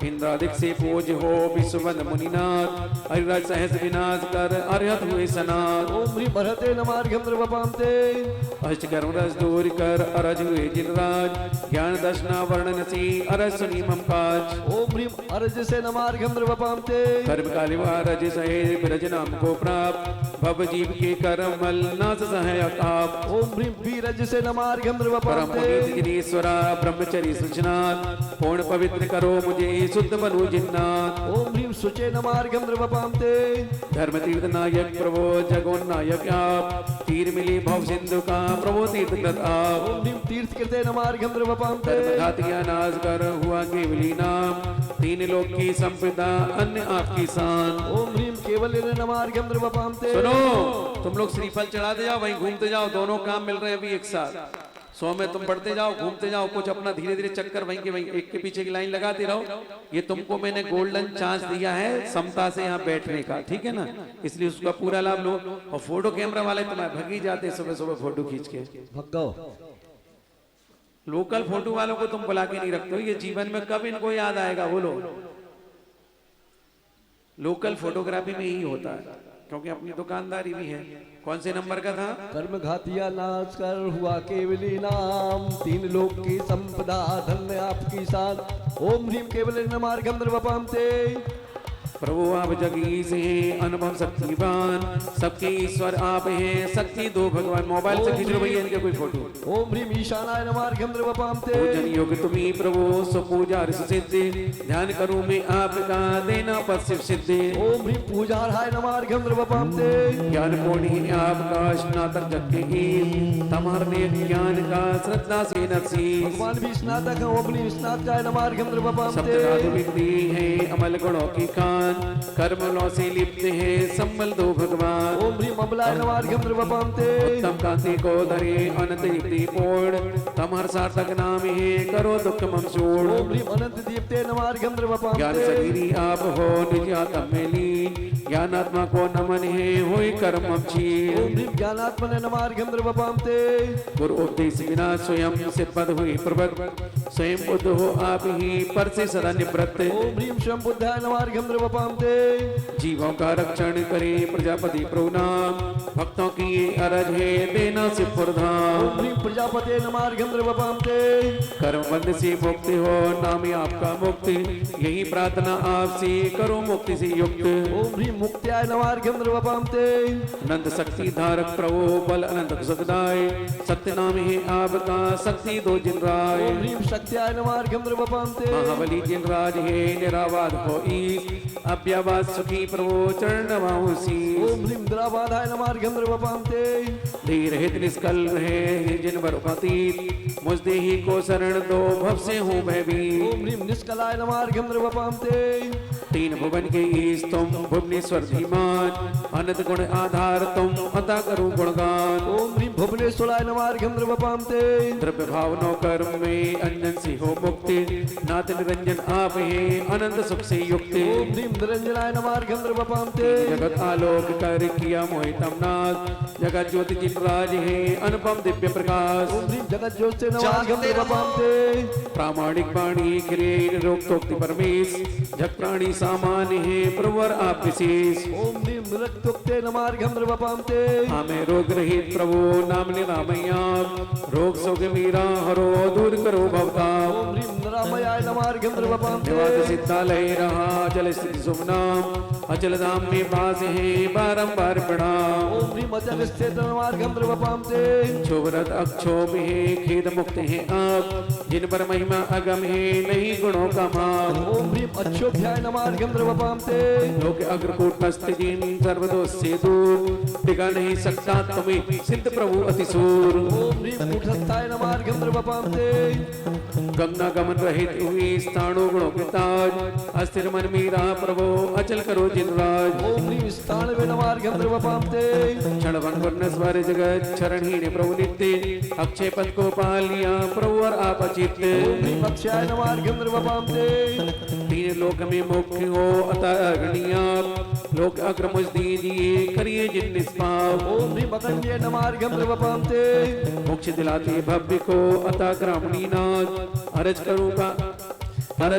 इंद्रादिक से पूज हो विश्ववन मुनिनाथ हरिराज सहस विनाश कर अर्हत हुए सनाथ। ओम ह्रीं बृहते नमार्घ्यं द्रवपां ते अष्ट कर्म रस दूर कर अरज हुए जिनराज ज्ञान दर्शना वर्णन सी अरज सुनी मम काज। ओम ह्रीं अरजसे नमार्घ्यं द्रवपां ते कर्म कालिवा रज सहे ब्रज नाम को प्राप्त भव जीव के कर्म मल नास सहायक आप। ओम ह्रीं वीरजसे नमार्घ्यं द्रवपां परम ते पुनीत जिनेश्वरा ब्रह्मचर्य सृजनाथ पूर्ण पवित्र करो मुझे शुद्ध बनो जिन्नाथ। ओम ह्रीं शुचे नमार्घ्यं द्रवपां ते धर्म तीर्थ नायक प्रभो जगोन्नायक आप तीर मिली भव सिंधु का प्रभो तीर्थ कृत आप। ओम ह्रीं तीर्थकृते नमार्घ्यं द्रवपां ते धर्म घातिया नाश कर हुआ केवली नाम तीन लोक की संपदा अन्य आपकी शान। ओम ह्रीं केवलेन नमार्घ्यं द्रवपां ते सुनो तुम लोग श्रीफल चढ़ाते जाओ वहीं घूमते जाओ दोनों काम मिल रहे हैं अभी एक साथ। 100 में तुम बढ़ते जाओ घूमते जाओ कुछ अपना धीरे धीरे चक्कर वहीं के वहीं एक के पीछे की लाइन लगाते रहो। ये तुमको मैंने गोल्डन चांस दिया है समता से यहाँ बैठने का ठीक है ना इसलिए उसका पूरा लाभ लो। और फोटो कैमरा वाले तुम्हारे भगी जाते सुबह सुबह फोटो खींच के। भग्गो लोकल फोटो वालों को तुम बुला के नहीं रखते हो ये जीवन में कब इनको याद आएगा बोलो। लोकल फोटोग्राफी में ही होता है क्योंकि अपनी दुकानदारी भी है। कौन से नंबर का था? कर्म घातिया नाश कर हुआ केवली नाम तीन लोक की संपदा धन्य आपकी शान। ओम ह्रीं केवलेन नमार्घ्यं द्रवपां ते प्रभु आप जगीश हैं अनुभव शक्तिवान सबके ईश्वर आप हैं शक्ति दो भगवान। मोबाइल से खींच लो भैया इनके कोई फोटो। ओम ह्रीं ईशानाय नमार्घ्यं द्रवपां ते पूजन योग तुम्ही प्रभु सुपूजा सिद्धि ध्यान करूं मैं आपका देना पद शिव सिद्धि। ओम ह्रीं पूजार्हाय नमार्घ्यं द्रवपां ते ज्ञान कोटि आपका स्नातक जग के ईश तमारने ज्ञान का श्रद्धा से नसीब। भगवान भी स्नातक है अपनी स्नातकाय नमार्घ्यं द्रवपां ते सप्तनाद विधि है अमल गुणों की खान कर्मलों से लिप्त है संबल दो भगवान। ओम ह्रीं अमलाय नमार्घ्यं द्रवपां ते उत्तम कांति को धरे अनंत युक्ति पूर्ण तमहर सार्थक नाम है करो दुख मम छोड़। ओम ह्रीं अनंत दीप्ते नमार्घ्यं द्रवपां ज्ञान ते शरीरी आप हो निज आत्म में लीन ज्ञानात्मा को नमन है होई कर्म क्षीण। ओम ह्रीं ज्ञानात्मने नमार्घ्यं द्रवपां ते गुरु उपदेश बिना स्वयं से पद हुई प्रवृत्त स्वयं बुद्ध हो आप ही पर से सदा निवृत्त। ओम ह्रीं स्वयं बुद्धाय नमार्घ्यं द्रवपां ते जीवों का रक्षण करे प्रजापति प्रभुनाम भक्तों की ये अरज है देना से प्रधान। ओम ह्रीं प्रजापते नमार्घ्यं द्रवपां ते कर्म बंध से मुक्ति हो नाम आपका मुक्ति यही प्रार्थना आपसे करो मुक्ति से युक्त। ओम ह्रीं मुक्त्याय नमार्घ्यं द्रवपां ते अनंत शक्ति धारक प्रभु बल अनंत सुखदाय सत्य नाम है आपका शक्ति दो जिन राय। ओम ह्रीं शक्त्याय नमार्घ्यं द्रवपां ते महाबली जिन राज है निरावाद हो ईश अव्यवाद सुखी प्रभु चरण नमाहु शीश। ओम ह्रीं द्रावाधाय नमार्घ्यं द्रवपां ते धीर हित निष्कल रहे जिन वरुपतीत मुझ देही को शरण दो भव से हूँ भयभीत। ओम ह्रीं निष्कलाय नमार्घ्यं द्रवपां ते तीन भुवन के ईश तुम भुवनेश्वर धीमान अनंत गुण आधार तुम अता करो गुणगान। ओम ह्रीं भुवनेश्वराय नमार्घ्यं द्रवपां ते द्रव्य भावनो कर्म में अंजन से हो मुक्ति नाथ निरंजन आप है अनंत सुख से युक्त। ओम ह्रीं निरंजनाय नमार्घ्यं द्रवपां ते जगत आलोक कर किया मोहितम नाथ जगत ज्योति जिन राज है अनुपम दिव्य प्रकाश। ओम ह्रीं जगत ज्योतिषे नमार्घ्यं द्रवपां ते प्रामाणिक वाणी क्रिय रोक्तोक्ति परमेश जग प्राणी सामान्य है प्रवर आप विशेष। ओम ह्रीं मृत्युक्ते नमार्घ्यं द्रवपां ते हमें रोग रहित प्रभु नाम निरामया रोग सोग मीरा हरो दूर करो भवताप। ओम ह्रीं निरामयाय नमार्घ्यं द्रवपां ते निवास सिद्धालय रहा जल स्थिति शुभ नाम अचल धाम में वास है बारंबार प्रणाम ओम ह्रीं अचल स्थित मार्गम द्रवपाम ते क्षोभरत अक्षोभ है खेद मुक्त है आप जिन पर महिमा अगम है नहीं गुणों का माप ओम ह्रीं अक्षोभ्याय नमार्गम द्रवपाम ते लोक अग्रकूट जिन सर्वदोष से दूर टिका नहीं सकता तुम्हें सिद्ध प्रभु अतिसूर ओम ह्रीं कूटस्थाय नमार्गम द्रवपाम ते गंगा गमन रहित हुई स्थाणु गुणों के ताज अस्थिर मन मीरा प्रभु अचल करो जिन राज ओम ह्रीं स्थाणवे नमार्गम द्रवपाम ते क्षण वर्ण स्वर जगत चरणहीन प्रभु नित्य अक्षय पद को पाल लिया प्रभु और आप अचित ओम ह्रीं अक्षयाय नमार्गम द्रवपाम ते तीन लोक में मुख्य हो अतः अग्रणीय लोक अग्र मुझ दीजिए करिए जिन निष्पाप ओम ह्रीं अकंड्य नमार्गम द्रवपाम ते मोक्ष दिलाते भव्य को अतः ग्रामणी नाथ अर्ज करूं कर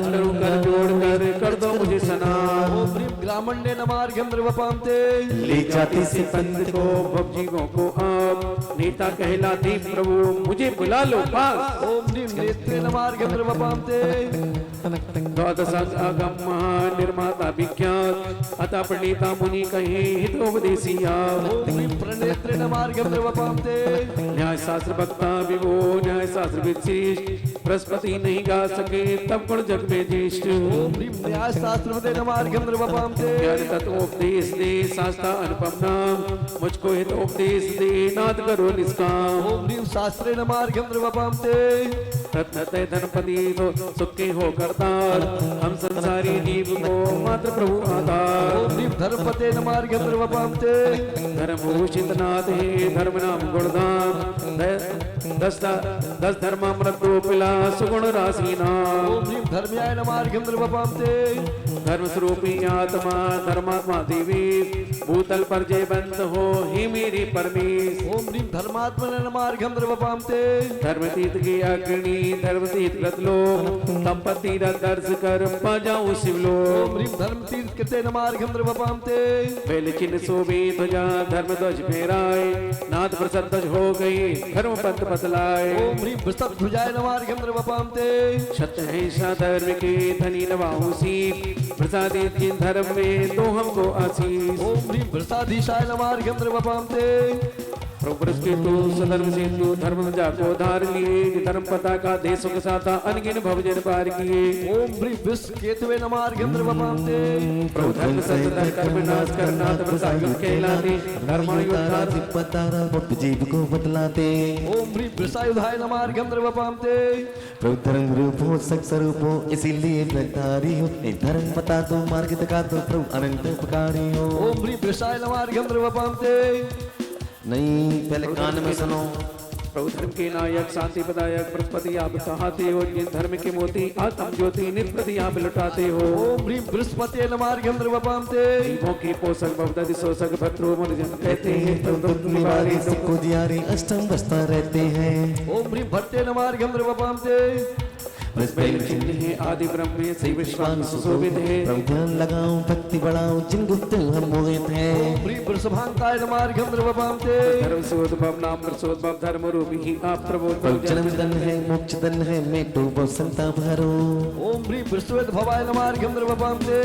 जोड़ कर दो मुझे सना ओम ह्रीं ग्रामण्य नमार्गम द्रवपाम ते ले जाते से पंथ को भवजीवों को आप नेता कहलाते प्रभु मुझे बुला लो पास ओम ह्रीं नेत्रे नमार्गम द्रवपाम ते द्वादश आगम महान निर्माता विख्यात अतः प्रणीता मुनि कहे हितोपदेशिया ओम ह्रीं प्रणेत्रे नमार्गम द्रवपाम ते न्याय शास्त्र वक्ता विभो न्याय शास्त्र विशिष्ट बृहस्पति नहीं गा सके तब गुण जग में ज्येष्ठ ओम ह्रीं न्याय शास्त्रवते नमार्गम द्रवपाम ते ज्ञान तत्वोपदेश दे शास्त्र अनुपम नाम मुझको हितोपदेश दे नाद करो निष्काम ओम ह्रीं शास्त्रे नमार्गम द्रवपाम ते रत्नते धनपति तो सुखी हो करतार हम संसारी जीव को मात्र प्रभु आधार ओम ह्रीं धर्मपते नमार्गम द्रवपाम ते धर्मभूषित नाथ हे धर्म नाम गुणधाम दस धर्मामृत को पिला सुगुण राशि नाम ओम ह्रीं धर्म्याय नमार्गम द्रवपाम ते धर्म स्वरूपी आत्मा धर्मात्मा देवी भूतल पर जय बंद हो ही मेरी परमेश ओम ह्रीं धर्मात्मने नमार्गम द्रवपाम ते धर्मतीत की अग्रणी धर्मतीत कृत लोक संपत्ति दर्श कर पा जाऊं शिवलोक ओम ह्रीं धर्मतीर्थ कृते नमार्गम द्रवपाम ते बेल चिन्ह शोभे ध्वजा धर्म ध्वज फहराए नाथ प्रसन्न ध्वज हो गई धर्म पंथ बतलाए ओम ह्रीं वृषभ ध्वजाय नमार्गम द्रवपाम ते सत्य है धर्म के धनी नवाहु सीप प्रसादित जिन धर्म में तो हमको आशीष ओम ह्रीं वृषाधीशाय नमार्गम द्रवपाम ते प्रभु के तू सधर्म से तू धर्म जाको धार लिए धर्म पता का देशों के साथ अनगिन भवजन पार किए ओम ह्रीं विश्व केतवे नमार्गम द्रवपाम ते प्रभु धर्म सत्य कर्म नाश करना तब सागर कहलाते धर्मायुद्धार पतारा मुक्त जीव को बतलाते ओम ह्रीं वृषायुधाय नमार्गम द्रवपाम ते प्रभु धर्म रूप हो सक स्वरूप हो इसीलिए प्रतारी हो ए धर्म पता तो मार्ग दिखा तो प्रभु अनंत उपकारी हो ओम ह्रीं वृषाय नमार्गम द्रवपाम ते नहीं पहले कान में सुनो प्रभु धर्म के नायक शांति प्रदायक बृहस्पति आप कहाते हो जिन धर्म के मोती आत्म ज्योति नित प्रति आप लुटाते हो ओम ह्रीं बृहस्पते नमार्गम द्रवपाम ते जीवों के पोषक भवदति शोषक भद्रो मनुजन कहते हैं प्रभु दुख निवारी सबको दियारी अष्टम बसता रहते हैं ओम ह्रीं भट्टे नमार्गम द्रवपाम ते बैल चिन्ह है आदि ब्रह्म में सही विश्वास सुशोभित है प्रभु ध्यान लगाओ भक्ति बढ़ाओ जिन गुप्त हम मोहित हैं ओम ह्रीं वृषभांताय नमार्गम द्रवपाम ते धर्म सोद्भव नाम सोद्भव धर्म रूपी ही आप प्रभु प्रभु जन्म धन है मोक्ष धन है मैं डूबो संताप हरो ओम ह्रीं वृषवेद भवाय नमार्गम द्रवपाम ते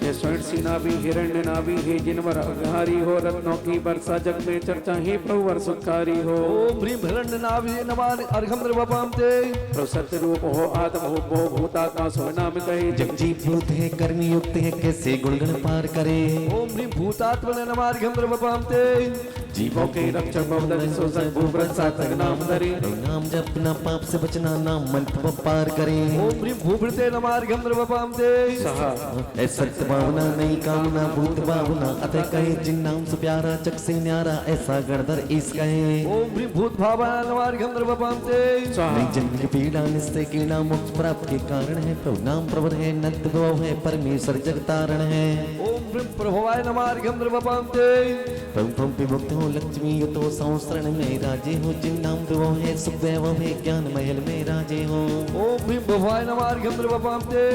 ये स्वर्ण सी नाभि हिरण्य नाभि है जिनवर अघारी हो रत्नों की वर्षा जग में चर्चा ही प्रभु वर सुखारी हो ओम ह्रीं हिरण्य नाभि नमार्गम द्रवपाम ते प्रभु सत्य रूप हो आत्म हो भो भूतात्मा सो नाम कहे जब जीव भूत है कर्म युक्त है कैसे गुणगण पार करे ओम ह्रीं भूतात्मने नमार्गम द्रवपाम ते जीवों के रक्षक भवदति शोषक भूव्रत सार्थक नाम धरे नाम जपना पाप से बचना नाम मन पार करे ओम ह्रीं भूभृते नमार्गम द्रवपाम ते सहा सत्य भावना नहीं कामना भूत भावना अतः कहे जिन नाम से प्यारा चक से न्यारा ऐसा गणधर ईस कहे ओम ह्रीं भूत भावना नमार्गम द्रवपाम ते नहीं जन्म की पीड़ा निश्चय कीड़ा मोक्ष प्राप्त के कारण है प्रभु नाम प्रभु है नंद भव है परमेश्वर जगतारण है ओम ह्रीं प्रभवाय नमार्गम द्रवपाम ते प्रभु तुम विमुक्त हो लक्ष्मी युत हो संवत्सरण में राजे हो जिन नाम भव है सुख वैभव है ज्ञान महल में राजे हो ओम ह्रीं भवाय नमार्गम द्रवपाम ते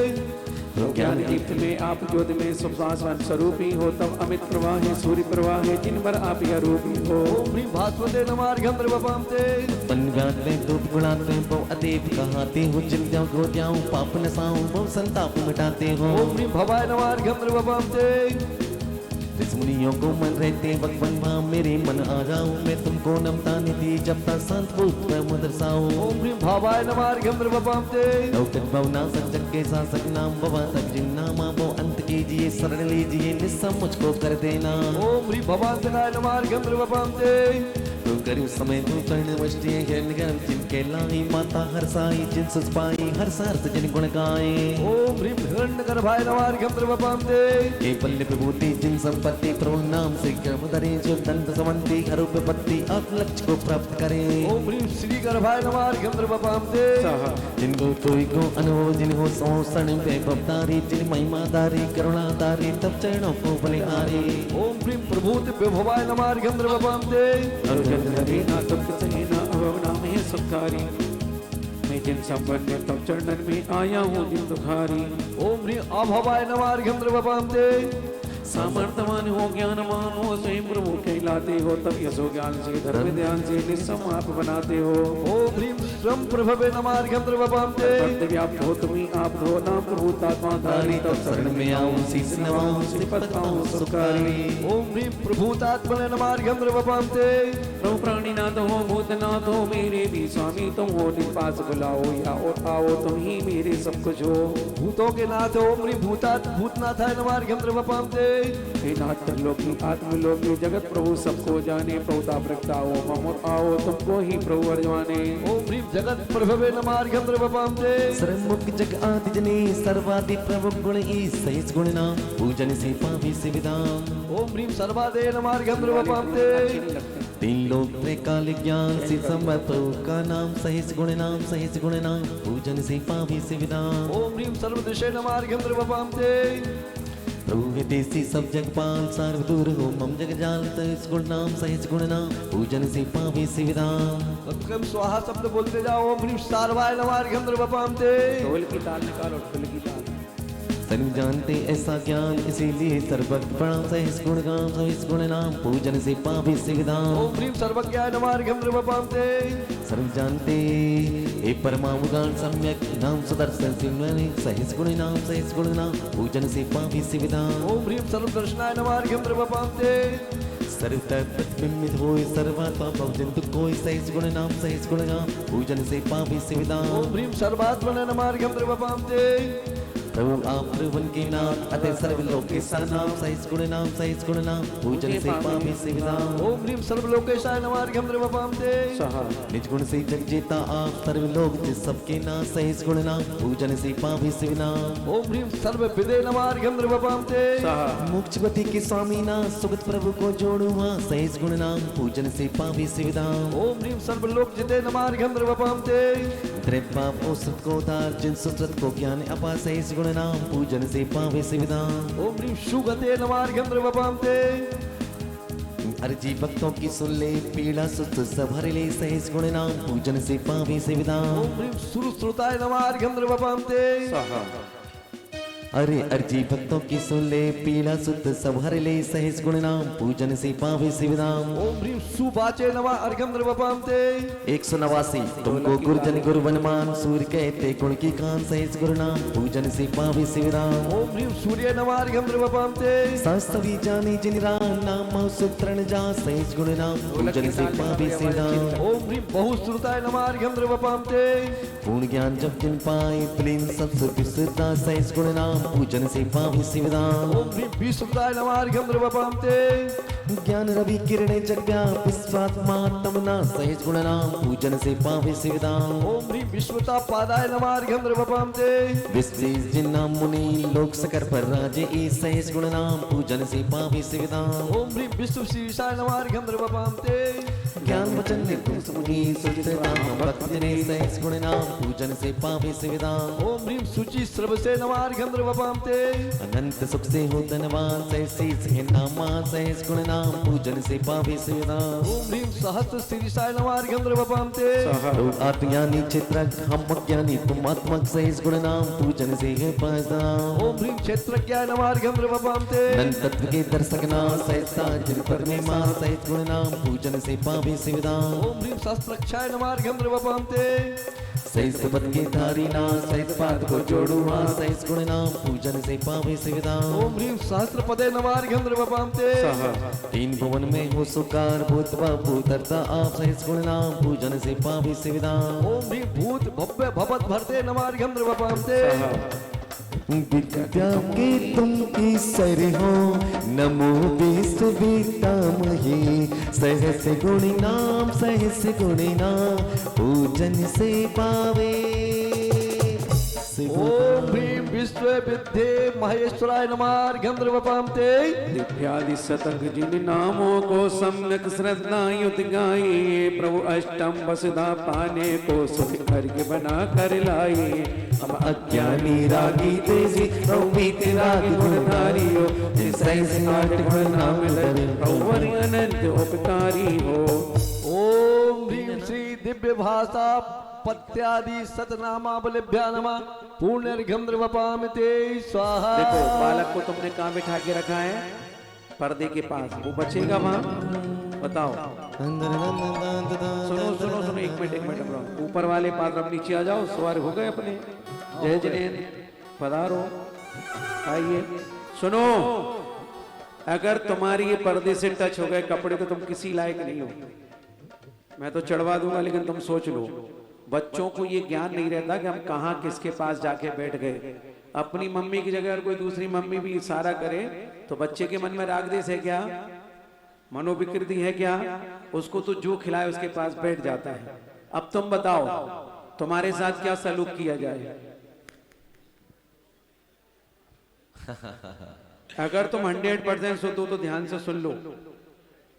ज्ञान दीप्त में आप ज्योति में सुभाषवान स्वरूपी हो, तब अमित प्रवाह है सूर्य प्रवाह है, जिन पर आप यह रूपी हो। ओम ह्रीं भास्वते नमः अर्घ्यं द्रवपामते। पन्व्यात्रे धूप गुणाते बहु अदेव कहाते हो, चिंत्याओं को त्याऊं पाप नसाऊं बहु संताप मिटाते हो। ओम ह्रीं भवाय नमः अर्घ्यं द्रवपामते। इस मुनियों को मन रहते वक्त बनवा मेरे मन आ जाऊं, मैं तुमको नमता निधि जपता संत भूत मदरसाऊं। ओम ह्रीं भावाय नमः अर्घ्यं द्रवपामते। लौकिक भवना संजक के शासक नाम बाबा तक जिन्ना माँ वो अंत कीजिए शरण लीजिए निस्सम मुझको कर देना। ओम ह्रीं भवांतकाय नमः अर्घ्यं द्रवपामते। तू करूं समय तू चरण वष्टि हिरण्यगर्भ जिनके लाई माता हर साई जिन सुस पाई हर सार जिन गुण गाए। ओम ह्रीं हिरण्यगर्भाय नमः अर्घ्यं द्रवपामते। हे पल्ल विभूति जिन संपत्ति प्रभु नाम से कर्म धरे जो दंत समंती अरूप पत्ति अपने लक्ष्य को प्राप्त करे। ओम ह्रीं श्रीगर्भाय नमः अर्घ्यं द्रवपामते। जिनको कोई को अनुभव जिनको सौसण वैभवदारी जिन महिमादारी करुणादारी तब चरणों को बलिहारी। ओम ह्रीं प्रभूति विभवाय नमः अर्घ्यं द्रवपामते। में सुखारी, मैं जिन संपन्न तब चरणन में आया हूँ जिन दुखारी। ओम ह्रीं अभवाय नमः अर्घ्यं द्रवपामते। सामर्थ्यवान हो ज्ञानवान हो स्वयं प्रभु कहलाते हो, तब यशो ज्ञान से धर्म ध्यान से निस्सम आप बनाते हो। ओम ह्रीं श्रम प्रभवे नमः अर्घ्यं द्रवपामते। भक्त व्याप्त हो तुम्ही आप हो, नाम प्रभु तात्मा धारी, तब शरण में आऊं शीस नवाऊं श्रीपद पाऊं सुखारी। ओम ह्रीं प्रभूतात्मने नमः अर्घ्यं द्रवपामते। प्रभु प्राणीनाथ हो भूतनाथ हो मेरे भी स्वामी तुम हो, निज पास बुलाओ या और आओ तुम ही मेरे सब कुछ हो। भूतों के नाथ ओम ह्रीं भूतनाथाय नमः अर्घ्यं द्रवपामते। हे नाथ त्रिलोकी आत्मलोकी जगत प्रभु सबको जाने, प्रभुता प्रगटाओ ममोर आओ तुमको ही प्रभु अर्जवाने। ओम ह्रीं जगत प्रभवे नमः अर्घ्यं द्रवपामते। सर्वमुख जग आदि जने सर्वादि प्रभु गुण ई सहित गुण नाम पूजन से पावी सिविधाम। ओम ह्रीं सर्वादे नमः अर्घ्यं द्रवपामते। तीन लोक त्रैकाल ज्ञान से समर्थ का नाम सहित गुण नाम सहित गुण नाम पूजन से पावी सिविधाम। ओम ह्रीं सर्वदिशे नमः अर्घ्यं द्रवपामते। प्रभु विदेशी सब जगपाल सर्वदूर हो मम जग जाल सहित गुण नाम सहित गुण नाम पूजन से पावी सिविधाम। तत्कम स्वाहा शब्द बोलते जाओ। ओम ह्रीं सार्वाय नमः अर्घ्यं द्रवपामते। ढोल की ताल निकालो, ढोल की ताल। सर्व जानते ऐसा ज्ञान इसीलिए सर्वज्ञ प्रणाम सहित गुण गाम सहित गुण नाम पूजन से पावी सिविधाम। ओम ह्रीं सर्वज्ञाय नमः अर्घ्यं द्रवपामते। सर्व जानते हे परमावगान सम्यक नाम सुदर्शन सिंह सहित गुण नाम सहित गुण नाम पूजन से पावी सिविधाम। ओम ह्रीं सर्वदर्शनाय नमः अर्घ्यं द्रवपामते। सर्वतः प्रतिबिंबित होए सर्वात्मा भवजंतु कोई सहित गुण नाम सहित गुण नाम पूजन से पावी सिविधाम। ओम ह्रीं सर्वात्मने नमः अर्घ्यं द्रवपामते। प्रभु आप प्रभुवन के नाम अतः सर्वलोक के नाम सहित गुण नाम सहित गुण नाम पूजन से पावी सिविधाम। ओम ह्रीं सर्वलोकेशाय नमः अर्घ्यं द्रवपामते। निज गुण से जग जेता आप सर्वलोक जिस सबके नाम सहित गुण नाम पूजन से पावी सिविधाम। ओम ह्रीं सर्वविदे नमः अर्घ्यं द्रवपामते। मोक्षपति के स्वामी नाम सुगत प्रभु को जोड़ुआ सहित गुण नाम पूजन से पावी सिविधाम। ओम ह्रीं सर्वलोक जिते नमः अर्घ्यं द्रवपामते। द्रव्य औसत को दार जिन सुसत को ज्ञान अपा सहित गुण नाम पूजन से पावे सिविधाम। ओम ह्रीं सुगते नमः अर्घ्यं द्रवपामते। अर्जी भक्तों की सुन ले पीड़ा सुत सब हर ले सहित गुण नाम पूजन से पावी सिविधाम। ओम ह्रीं सुरश्रुताय नमः अर्घ्यं द्रवपामते। अरे अर्जी भक्तों की सुन ले पीड़ा सुत सब हर ले सहित गुण नाम पूजन से पावे सिविधाम। ओम ह्रीं सुवाचे नमः अर्घ्यं द्रवपामते। 189 तुमको गुरुजन गुरु बनमान सूर्य कहते गुण की कान सहित गुरु नाम पूजन से पावे सिविधाम। ओम ह्रीं सूर्य नमः अर्घ्यं द्रवपामते। शास्त्री जाने जिन राम नाम सूत्रण जा सहित गुण नाम पूजन से पावे सिविधाम। ओम ह्रीं बहुश्रुताय नमः अर्घ्यं द्रवपामते। पूर्ण ज्ञान जब जिन पाए प्लीन सबसे विशुद्धा सहित गुण नाम पूजन से पावी सिविधाम। ओम ह्रीं विश्रुताय नमः अर्घ्यं द्रवपामते। ज्ञान रवि किरणे जगव्याप विश्वात्मा तमना सहित गुण नाम पूजन से पावे सिविधाम। ओम ह्रीं विश्वता पादाय नमः अर्घ्यं द्रवपामते। विश्वेश जिन नाम मुनि लोक सकर पर राजे ई सहित गुण नाम पूजन से पावे सिविधाम। ओम ह्रीं विश्व शीर्षाय नमः अर्घ्यं द्रवपामते। ज्ञान सौजन्य तुम सुनी सुचित नाम भक्त जने सहस गुण नाम पूजन से पावे सुविधा ओम ह्रीं शुचि श्रवसे नमार्घ्यं वपाम ते अनंत सुख से हो धनवान सहसी से नामा सहस गुण नाम पूजन से पावे सुविधा ओम ह्रीं सहस्र शीर्षाय नमार्घ्यं वपाम ते लोग आत्मज्ञानी चित्रक हम अज्ञानी तुम आत्मक सहस गुण नाम पूजन से है पासदा ओम ह्रीं क्षेत्रज्ञाय नमार्घ्यं वपाम ते अनंत तत्व के दर्शक नाम सहसा जिन पर में मां सहस गुण नाम पूजन से पावे सुविधा ओम ह्रीं शस्त्रक्षाय नमार्घ्यं वपाम ते सहस पद के धारी नाम सहस पाद को जोड़ू हाँ सहस गुण नाम पूजन से पावे सुविधा ओम ह्रीं सहस्रपदे नमार्घ्यं वपाम ते तीन भुवन में हो सुकार भूतवा भूतरता आप सहस गुण नाम पूजन से पावे सुविधा ओम ह्रीं भूत भव्य भवत भरते नमार्घ्यं वपाम ते विद्या के तुम ईश्वर हो नमो विश्वविद्यामहे सहस गुणी नाम पूजन से पावे ओम ह्रीं विश्व विद्ये महेश्वराय नमार्घ्यं वपाम ते दिव्यादि शतक जिन नामों को सम्यक श्रद्धा युत गाए प्रभु अष्टम वसुधा पाने को सुख करके बना कर लाए हम अज्ञानी रागी तेजी प्रवीत राग गुणधारी हो सहस आठ गुण नाम धरे प्रभु अनंत उपकारी हो। ओम ह्रीं श्री दिव्य भाषा पत्यादि सतनामावलिभ्या नमः पुण्यर्घ्यं वपाम ते स्वाहा। देखो बालक को तुमने कहाँ बिठा के रखा है? पर्दे के पास। वो बचेगा वहां? बताओ। सुनो सुनो सुनो, एक मिनट ब्रो। ऊपर वाले पात्र अब नीचे आ जाओ, सवार हो गए अपने। जय जिनेन्द्र पधारो, आइए। सुनो, अगर तुम्हारी ये पर्दे से टच हो गए कपड़े तो तुम किसी लायक नहीं हो। मैं तो चढ़वा दूंगा, लेकिन तुम सोच लो, बच्चों को ये ज्ञान नहीं रहता कि हम कहाँ किसके पास जाके बैठ गए। अपनी मम्मी की जगह अगर कोई दूसरी मम्मी भी इशारा करे तो बच्चे के मन में राग देश है क्या, मनोविकृति है क्या? उसको तो जो खिलाए उसके पास बैठ जाता है। अब तुम बताओ तुम्हारे साथ क्या सलूक किया जाए? अगर तुम 100% शुद्ध हो तो ध्यान से सुन लो,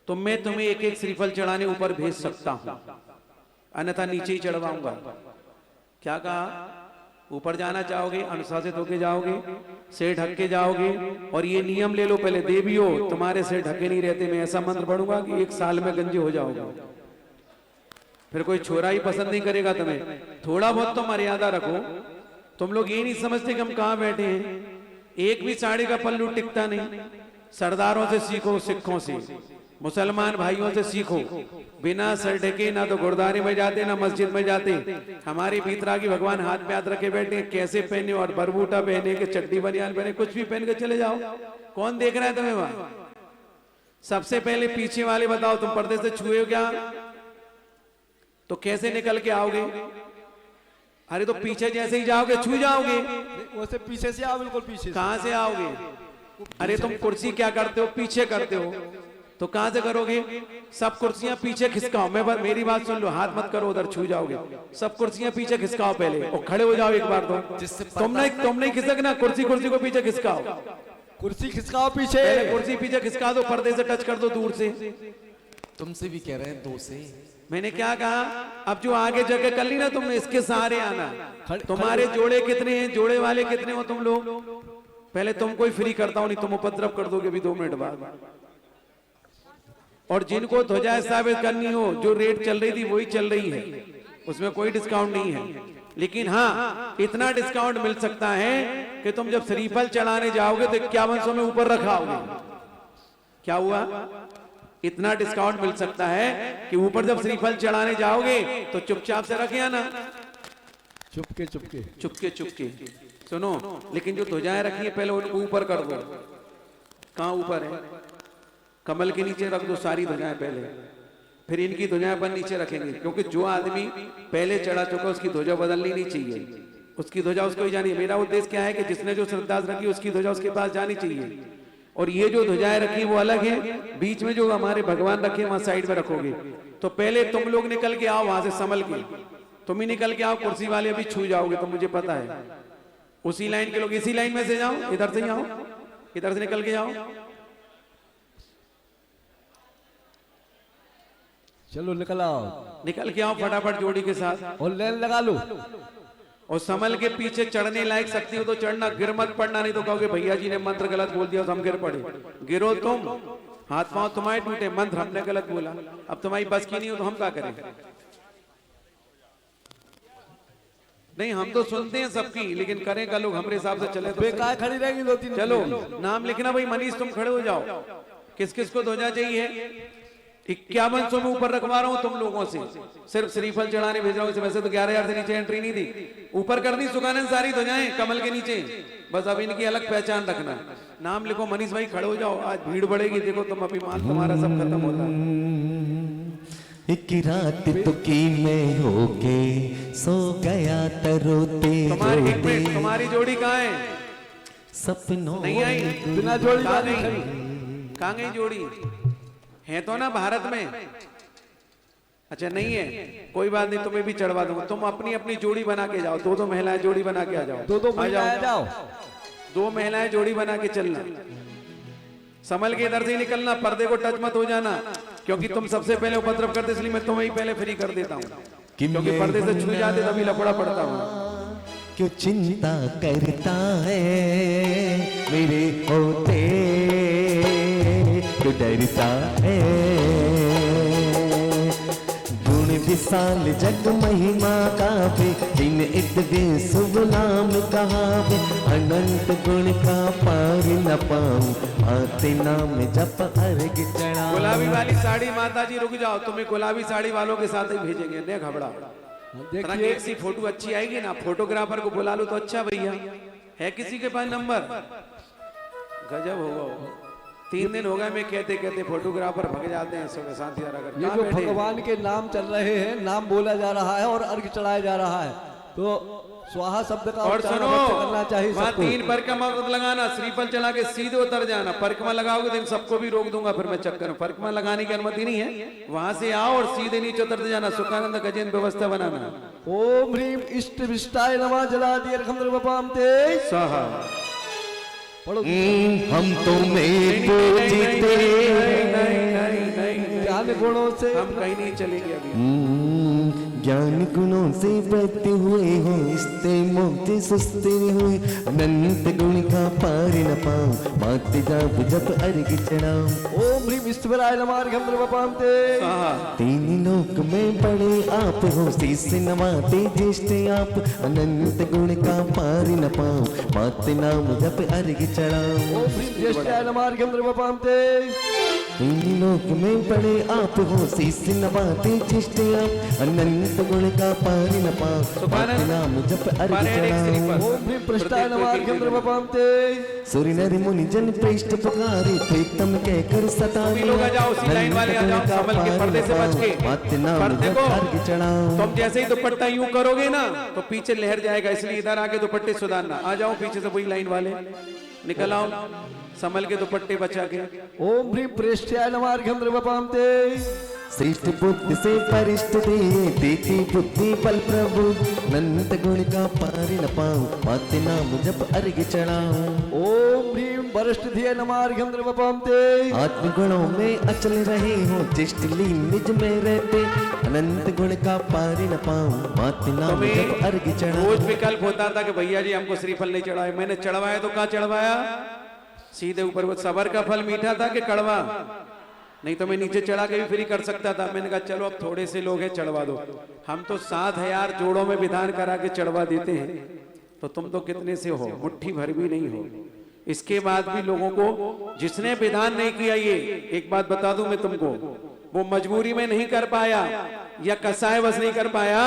तो मैं तुम्हें एक एक श्रीफल चढ़ाने ऊपर भेज सकता हूं, अन्यथा नीचे ही चढ़वाऊंगा। क्या कहा? ऊपर जाना चाहोगे अनुशासित होके जाओगे, सिर ढक के जाओगे। और ये नियम ले लो, पहले देवी हो तुम्हारे सिर ढके नहीं रहते। मैं ऐसा मंत्र पढ़ूंगा कि 1 साल में गंजे हो जाओगे, फिर कोई छोरा ही पसंद नहीं करेगा तुम्हें। थोड़ा बहुत तो मर्यादा रखो। तुम लोग ये नहीं समझते कि हम कहाँ बैठे हैं। एक भी साड़ी का पल्लू टिकता नहीं। सरदारों से सीखो, सिखों से, मुसलमान भाइयों से सीखो। बिना सर ढके ना तो गुरुद्वारे में जाते ना मस्जिद में जाते। हमारे भीतरा की भगवान हाथ पे हाथ रखे बैठे, कैसे पहने, और बरबूटा पहने के चड्डी बनियान पहने, कुछ भी पहन के चले जाओ। कौन देख रहा है तुम्हें वहां? सबसे पहले पीछे वाले बताओ, तुम पर्दे से छुए हो क्या? तो कैसे निकल के आओगे? अरे तो पीछे जैसे ही जाओगे छू जाओगे। वैसे पीछे से आओ, बिल्कुल पीछे। कहां से आओगे? अरे तुम कुर्सी क्या करते हो? पीछे करते हो, तो कहां से करोगे? सब कुर्सियां पीछे खिसकाओ। मेरी बात सुन लो, हाथ मत करो, उधर छू जाओगे। सब कुर्सियां पीछे खिसकाओ पहले, और खड़े हो जाओ एक बार। तुम नहीं खिसकना, कुर्सी को पीछे खिसकाओ। कुर्सी खिसकाओ पीछे, कुर्सी पीछे खिसका दो, पर्दे से टच कर दो दूर से। तुमसे भी कह रहे हैं 2 से। मैंने क्या कहा? अब जो आगे जगह कर ली ना तुमने, इसके सहारे आना। तुम्हारे जोड़े कितने हैं? जोड़े वाले कितने हो तुम लोग? पहले तुमको ही फ्री करता हूं, नहीं तुम उपद्रव कर दोगे अभी 2 मिनट बाद। और जिनको ध्वजा स्थापित करनी हो, जो रेट चल रही थी वही चल रही है, उसमें कोई डिस्काउंट नहीं है। लेकिन हाँ, इतना डिस्काउंट मिल सकता है कि तुम जब श्रीफल चढ़ाने जाओगे तो 5100 में ऊपर रखाओगे। क्या हुआ? इतना डिस्काउंट मिल सकता है कि ऊपर जब श्रीफल चढ़ाने जाओगे तो चुपचाप से रखे आना, चुपके चुपके चुपके चुपके। सुनो, लेकिन जो ध्वजाएं रखी है पहले उनको ऊपर कर दो। कहां ऊपर है? कमल के नीचे रख दो सारी ध्वजाएं पहले, फिर इनकी ध्वजाएं पर नीचे रखेंगे। क्योंकि जो आदमी पहले चढ़ा चुका उसकी ध्वजा बदलनी नहीं चाहिए, उसकी ध्वजा उसको ही जानी है। मेरा उद्देश्य क्या है कि जिसने जो श्रद्धा रखी उसकी ध्वजा उसके पास जानी चाहिए। और ये जो ध्वजाएं रखी वो अलग है, बीच में जो हमारे भगवान रखे वहां साइड में रखोगे। तो पहले तुम लोग निकल के आओ वहां से संभल के, तुम ही निकल के आओ। कुर्सी वाले अभी छू जाओगे तो मुझे पता है। उसी लाइन के लोग इसी लाइन में से जाओ, इधर से आओ, इधर से निकल के जाओ। चलो निकल आओ निकल के आओ फटाफट जोड़ी के साथ। और लाइन लगा लो। और संभल के पीछे चढ़ने लायक शक्ति हो तो चढ़ना, गिर मत पड़ना, नहीं तो कहोगे भैया जी ने मंत्र गलत बोल दिया तो हम गिर पड़े। गिरो तुम, हाथ पांव तुम्हारे टूटे, मंत्र हमने गलत बोला, अब तुम्हारी बस की नहीं हो तो हम क्या करें। नहीं हम तो सुनते हैं सबकी, लेकिन करें का लोग हमारे हिसाब से चले तो बेकार खड़ी रहेगी 2-3। चलो नाम लिखना भाई। मनीष तुम खड़े हो जाओ। किस किस को ध्वजा चाहिए? 5100 में ऊपर रखवा रहा हूं तुम लोगों से, सिर्फ श्रीफल चढ़ाने भेज रहा हूं। वैसे तो 11,000 से नीचे एंट्री नहीं दी, ऊपर कर दी सुखानंद सारी ध्वजाएं कमल के नीचे। बस अब इनकी अलग पहचान रखना। नाम लिखो। मनीष भाई खड़े हो जाओ, आज भीड़ बढ़ेगी। देखो तुम अभी माल तुम्हारा सब खत्म होता है। एक रात तो की मैं होके सो गया तरोते रोते। तुम्हारी जोड़ी कहाँ है? सपनों नहीं आई, बिना जोड़ी कहाँ वाली गई? कहाँ गई जोड़ी? है तो ना भारत में? अच्छा नहीं है, कोई बात नहीं, तुम्हें भी चढ़वा दूंगा। तुम अपनी अपनी जोड़ी बना के जाओ। दो महिलाएं जोड़ी बना के आ जाओ। दो महिलाएं जाओ। 2 महिलाएं जोड़ी बना के चलना। संभल के इधर से ही निकलना, पर्दे को टच मत हो जाना, क्योंकि तुम सबसे पहले उपद्रव करते, इसलिए मैं तुम्हें ही पहले फ्री कर देता हूँ। क्योंकि पर्दे से छू जाते तभी लफड़ा पड़ता हूँ। क्यों चिंता करता है मेरे होते, क्यों डरता है। गुण विशाल जग महिमा गावे, दिन इतने शुभ नाम कहावे। अनंत गुण का पार न पाऊं, आते नाम जप अर्घ चढ़ा। गुलाबी वाली साड़ी माता जी रुक जाओ, तुम्हें गुलाबी साड़ी वालों के साथ ही भेजेंगे। नहीं घबरा, देखिए एक सी फोटो अच्छी आएगी ना, फोटोग्राफर को बुला लो तो अच्छा। भैया है किसी के पास नंबर? गजब होगा। 3 दिन हो गए मैं कहते कहते फोटोग्राफर भग जाते हैं सब साथी। ये जो भगवान के नाम चल रहे हैं, नाम बोला जा रहा है और अर्घ चढ़ाया जा रहा है, तो स्वाहा शब्द का और उच्चारण सुनो, अवश्य करना चाहिए वहाँ सबको। 3 परिक्रमा मत लगाना, श्रीफल चला के सीधे उतर जाना। परिक्रमा लगाओगे दिन सबको भी रोक दूंगा, फिर मैं चक्कर में। परिक्रमा लगाने की अनुमति नहीं है, वहां से आओ और सीधे नीचे उतर जाना। सुखानंद गजेन व्यवस्था बनाना। ओम ह्रीम इष्ट विष्टाय नमः जलादि अर्घम द्रवपाम ते स्वाहा। पढ़ो। हम तुम्हें पूजते, ज्ञान गुणों से हम कहीं नहीं चलेंगे अभी। ज्ञान गुणों से बहते हुए हो, इसते मोक्ति सुस्ते हुए। अनंत गुण का पार न पाऊं, माते जाप जप अर्घ चढ़ाऊं। ओम ह्रीम ईश्वराय नमः अर्घम द्रवपाम ते। स्वाहा। 3 लोक में बड़े आप हो, शीस नवाते ज्येष्ठ आप। अनंत गुण का पार न पाऊं, माते नाम जप अर्घ चढ़ाऊं। ओम ह्रीम ज्येष्ठाय नमः अर्घम द्रवपाम ते। 3 लोक में बड़े आप हो, शीस नवाते ज्येष्ठ आप। अनंत गुण का पार न पाऊं, माते नाम जप अर्घ चढ़ाऊं। ओम ह्रीम पृष्ठाय नमः अर्घम द्रवपाम ते। सूर्य नर मुनि जन पृष्ठ पुकारे, प्रीतम कह कर सतावे। लोग आ जाओ, उसी लाइन वाले आ जाओ, संभल के पर्दे से बच के। माते नाम पर्दे जप को अर्घ चढ़ाऊं। तुम जैसे ही दुपट्टा यूं करोगे ना तो पीछे लहर जाएगा, इसलिए इधर आके दुपट्टे सुधारना। आ जाओ पीछे से, वही लाइन वाले निकल आओ, संभल के दुपट्टे बचा के। ओम ह्रीम प्रेष्ठ्याय नमः अर्घम द्रवपाम ते। श्रेष्ठ बुद्धि से परिष्ठ दे, देती बुद्धि बल प्रभु। अनंत गुण का पार न पाऊं, माते नाम जप अर्घ चढ़ाऊं। ओम ह्रीम वरिष्ठ धिय नमः अर्घम द्रवपाम ते। आत्म गुणों में अचल रहे हो, जिष्ट लीन निज में रहते। अनंत गुण का पार न पाऊं, माते नाम जप अर्घ चढ़ाऊं। रोज विकल्प होता था कि भैया जी हमको श्रीफल नहीं चढ़ाए। मैंने चढ़वाया तो कहाँ चढ़वाया? सीधे ऊपर। वो सबर का फल मीठा था कि कड़वा? नहीं तो मैं नीचे चढ़ा के भी फ्री कर सकता था। मैंने कहा चलो अब थोड़े से लोग हैं, चढ़वा दो। हम तो 7,000 जोड़ों में विधान करा के चढ़वा देते हैं, तो तुम तो कितने से हो? मुट्ठी भर भी नहीं हो। इसके बाद भी लोगों को, जिसने विधान नहीं किया, ये एक बात बता दूं मैं तुमको, वो मजबूरी में नहीं कर पाया या कसाय बस नहीं कर पाया,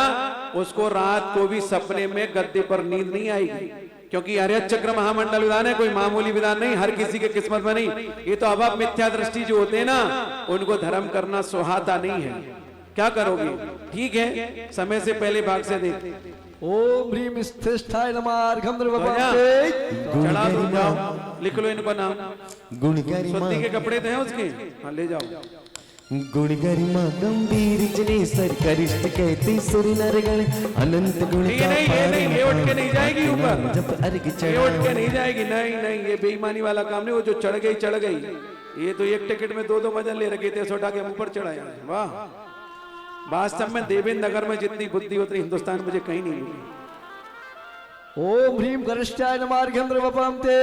उसको रात को भी सपने में गद्दे पर नींद नहीं आएगी। क्योंकि हरिहर चक्र महामंडल विधान है, कोई मामूली विधान नहीं, हर किसी के किस्मत में नहीं। ये तो अब मिथ्या दृष्टि जो होते हैं ना, उनको धर्म करना सुहाता नहीं है। क्या करोगे? ठीक है, समय से पहले भाग से देख। ओम ह्रीम स्थिष्ठाय नमः अर्घम द्रवपाम ते। चढ़ा दो, जाओ लिख लो इनको नाम। गुण गरिमा, सुत्ती के कपड़े थे उसके, हाँ ले जाओ। गुण गरिमा गंभीर जनेश्वर, करिष्ठ कहते सुर नर गण। अनंत गुण का पार न ये उठ के नहीं जाएगी पाऊं, ऊपर, नाम जप अर्घ ये उठ के चढ़ाऊं। नहीं जाएगी। नहीं नहीं, ये बेईमानी वाला काम नहीं। वो जो चढ़ गई चढ़ गई। ये तो एक टिकट में 2-2 मंजिल ले रखे थे, उठा के मुंह पर चढ़ाया। वाह, वास्तव में देवेंद्र नगर में जितनी बुद्धि उतनी हिंदुस्तान मुझे कहीं नहीं मिली। ओम ह्रीं गरिष्ठाय नमः अर्घ्यं वपामते।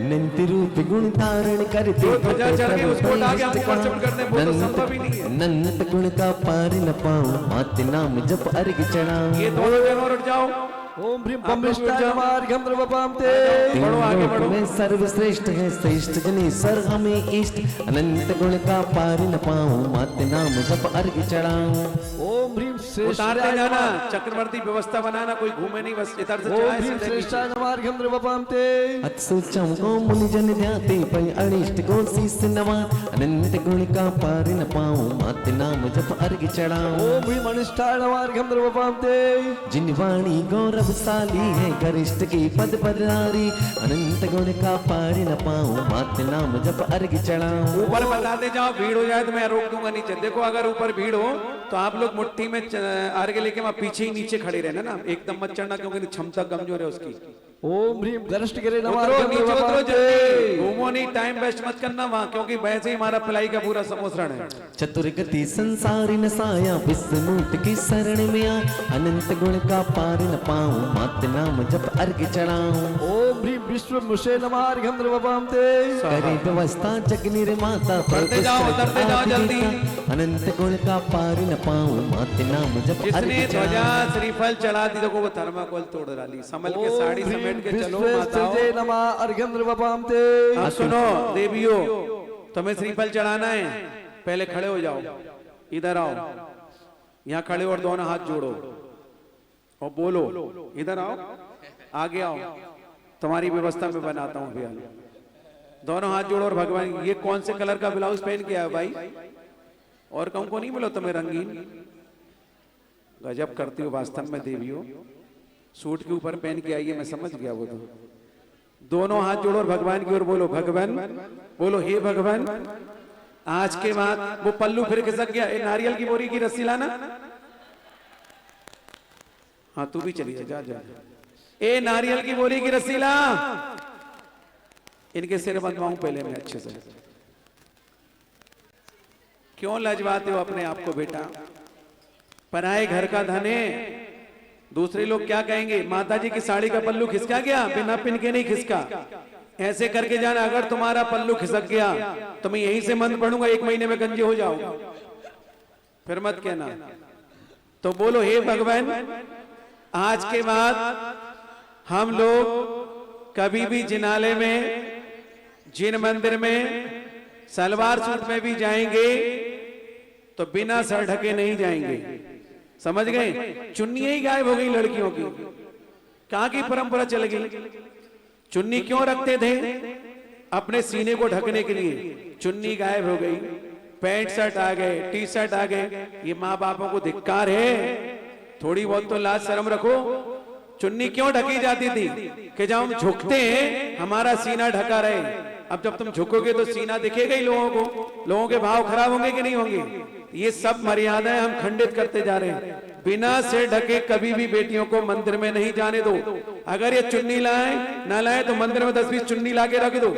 नंति रूप गुण धारण करते जो ध्वजा चढ़ गई उसको उठा के हम ऊपर चढ़ करते हैं, वो तो संभव ही नहीं है। नन्नत गुण का पार न पाऊं, मात नाम जप अर्घ चढ़ाऊं। ये दोनों जन उठ जाओ। ओम ह्रीं बम्बिष्ठाय नमः अर्घ्यं वपामते। बढ़ो आगे बढ़ो। में सर्वश्रेष्ठ है श्रेष्ठ जनेश्वर हमें इष्ट, अनंत गुण का पार न पाऊं, मात नाम जप अर्घ चढ़ाऊं। ओम ह्रीं उतारते श्रेष्ठाय जाना, नमः। चक्रवर्ती व्यवस्था बनाना, कोई घूमे नहीं, बस इधर से ओम चलाए ह्रीं सीधे श्रेष्ठाय नमः अर्घ्यं वपामते। अत्सुचम को मुनि जन ध्याते पै अनिष्ट को शीस नवा, अनंत गुण का पार न पाऊं, मात नाम जप अर्घ चढ़ाऊं। ओम ह्रीं अनिष्ठाय नमः अर्घ्यं वपामते। जिन वाणी गौरवशाली है गरिष्ठ की पद पदारी, अनंत गुण का पार न पाऊं, मात नाम जप अर्घ चढ़ाऊं। ऊपर बताते जाओ, भीड़ हो जाए तो मैं रोक दूंगा नीचे। देखो अगर ऊपर भीड़ हो तो आप लोग मुट्ठी में अर्घ्य लेके वहां पीछे ही नीचे खड़े रहना ना, एकदम मत चढ़ना क्योंकि क्षमता कमजोर है उसकी। ओम ह्रीं गरिष्ठ गिरे नमः उतरो अर्घ्यं नीचे उतरो वपामते। जल्दी, घूमो नहीं, टाइम वेस्ट मत करना वहां, क्योंकि वैसे ही हमारा पिलाई का पूरा समोसरण है। चतुर्गति संसारी न साया, विष्णुमूर्ति की शरण में आ, अनंत गुण का पार न पाऊं, मात नाम जप अर्घ चढ़ाऊं। ओम ह्रीं विश्वमुषे नमः अर्घ्यं वपामते। करे व्यवस्था जग निर्माता, उतरते जाओ जल्दी। अनंत गुण का पार न पाऊं, मात नाम जप अर्घ जिसने ध्वजा चढ़ाऊं। श्रीफल चढ़ा दी तो वो थर्माकोल तोड़ डाली, संभल के साड़ी ओम ह्रीं समेट के चलो माताओं। विश्वेश्वराय नमः अर्घ्यं वपामते। अब सुनो देवियों, तुम्हें श्रीफल चढ़ाना है, पहले खड़े हो जाओ, इधर आओ, यहाँ खड़े और दोनों हाथ जोड़ो और बोलो, इधर आओ, आगे आओ, तुम्हारी व्यवस्था में बनाता हूँ भैया। दोनों हाथ जोड़ो और भगवान, ये कौन से कलर का ब्लाउज पहन के आया भाई? और कहूं को नहीं मिलो तुम्हें रंगीन? गजब करती हो वास्तव में देवियों, सूट के ऊपर पहन के आइए, मैं समझ गया वो तो। दोनों हाथ जोड़ो और भगवान की ओर बोलो, भगवान बोलो, हे भगवान आज के बाद वो पल्लू फिर खिसक गया, ए नारियल की बोरी की रस्सी लाना। हाँ तू भी चली जा, जा ए नारियल की बोरी की रस्सी ला। इनके सिर बंधवाऊं पहले मैं अच्छे से। क्यों लजवाते हो अपने आप को बेटा? पराए घर का धन है, दूसरे लोग क्या कहेंगे? माता जी की साड़ी का पल्लू खिसका गया, बिना पिन के नहीं खिसका। ऐसे करके जाना, अगर तुम्हारा पल्लू खिसक गया तो मैं यहीं से मंत्र पढ़ूंगा, 1 महीने में गंजे हो जाओ, फिर मत कहना। तो बोलो, हे भगवान आज के बाद हम लोग कभी भी जिनाले में, जिन मंदिर में सलवार सूट में भी जाएंगे तो बिना सर ढके नहीं जाएंगे, समझ गए? चुन्नियां ही गायब हो गई लड़कियों की, कहां की परंपरा चल गई? चुन्नी क्यों रखते थे? अपने सीने को ढकने के लिए। चुन्नी गायब हो गई, पैंट शर्ट आ गए, टी शर्ट आ गए। ये माँ बापों को धिक्कार है, थोड़ी बहुत तो लाज शर्म रखो। चुन्नी क्यों ढकी जाती थी? कि जब हम झुकते हैं हमारा सीना ढका रहे। अब जब तुम झुकोगे तो सीना दिखेगा ही लोगों को, लोगों के भाव खराब होंगे कि नहीं होंगे? ये सब मर्यादाएं हम खंडित करते जा रहे हैं। बिना सिर ढके कभी भी बेटियों को मंदिर में नहीं जाने दो। अगर ये चुन्नी लाए ना लाए तो मंदिर में 10-20 चुन्नी लाके रख दो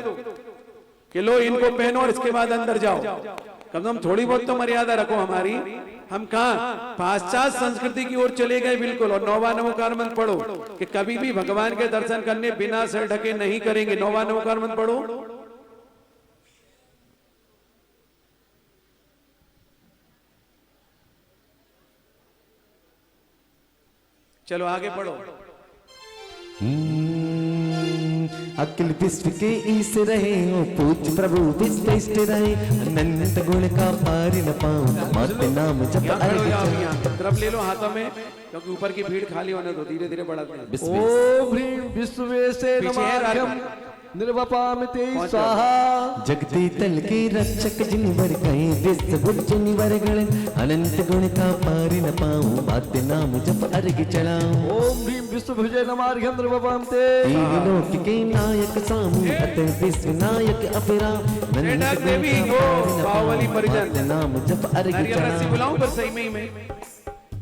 कि लो इनको पहनो और इसके बाद अंदर जाओ। कम से कम थोड़ी बहुत तो मर्यादा रखो हमारी। हम कहा पाश्चात्य संस्कृति की ओर चले गए बिल्कुल। और 9वां नमोकार मंत्र पढ़ो कि कभी भी भगवान के दर्शन करने बिना सिर ढके नहीं करेंगे। 9वां नमोकार मंत्र पढ़ो। चलो आगे पढ़ो। अखिल विश्व के ईश रहे हो, पूज प्रभु विश्वेष्ट रहे, अनंत गुण का पार न पाऊं, मत नाम जप अर्घ चढ़ाऊं। तरफ ले लो हाथों में, क्योंकि ऊपर की भीड़ खाली होने दो, धीरे धीरे बढ़ाते हैं। ओम ह्रीं विश्वेशे नमः निर्वपामिते स्वाहा। जगती तल के रक्षक जिनवर कहे, विश्व गुण जिनवर गण, अनंत गुण का पार न पाऊं, मत नाम जप अर्घ चढ़ाऊं। ओम ह्रीं विश्वभुजे नमः निर्वपामिते। तीन लोक के नायक सामू, अतः विश्व नायक अभिराम, अनंत गुण का पार न पाऊं, मत नाम जप अर्घ चढ़ाऊं। बुलाऊं पर सही में ही मैं।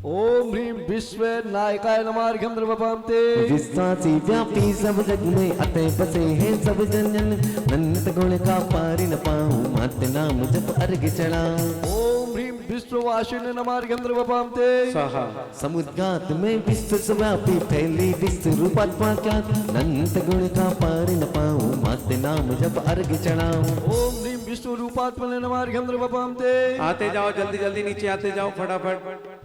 ओम ह्रीं विश्व नायकाय नमः निर्वपामिते। विश्वासी व्यापी सब जग में, अतः बसे हैं सब जन जन, अनंत गुण का पार न पाऊं, मत नाम जप अर्घ चढ़ाऊं। ओम ह्रीं विष्णुवासिने नमार्घ्यंद्रवपां ते स्वाहा समुद्गात में विश्व व्यापी फैली विश्व रूपात्मा क्या अनंत गुण का पार न पाऊं माते नाम जब अर्घ चढ़ाऊं। ओम ह्रीं विष्णु रूपात्मने नमार्घ्यंद्रवपां ते आते जाओ जल्दी जल्दी नीचे आते जाओ फटाफट।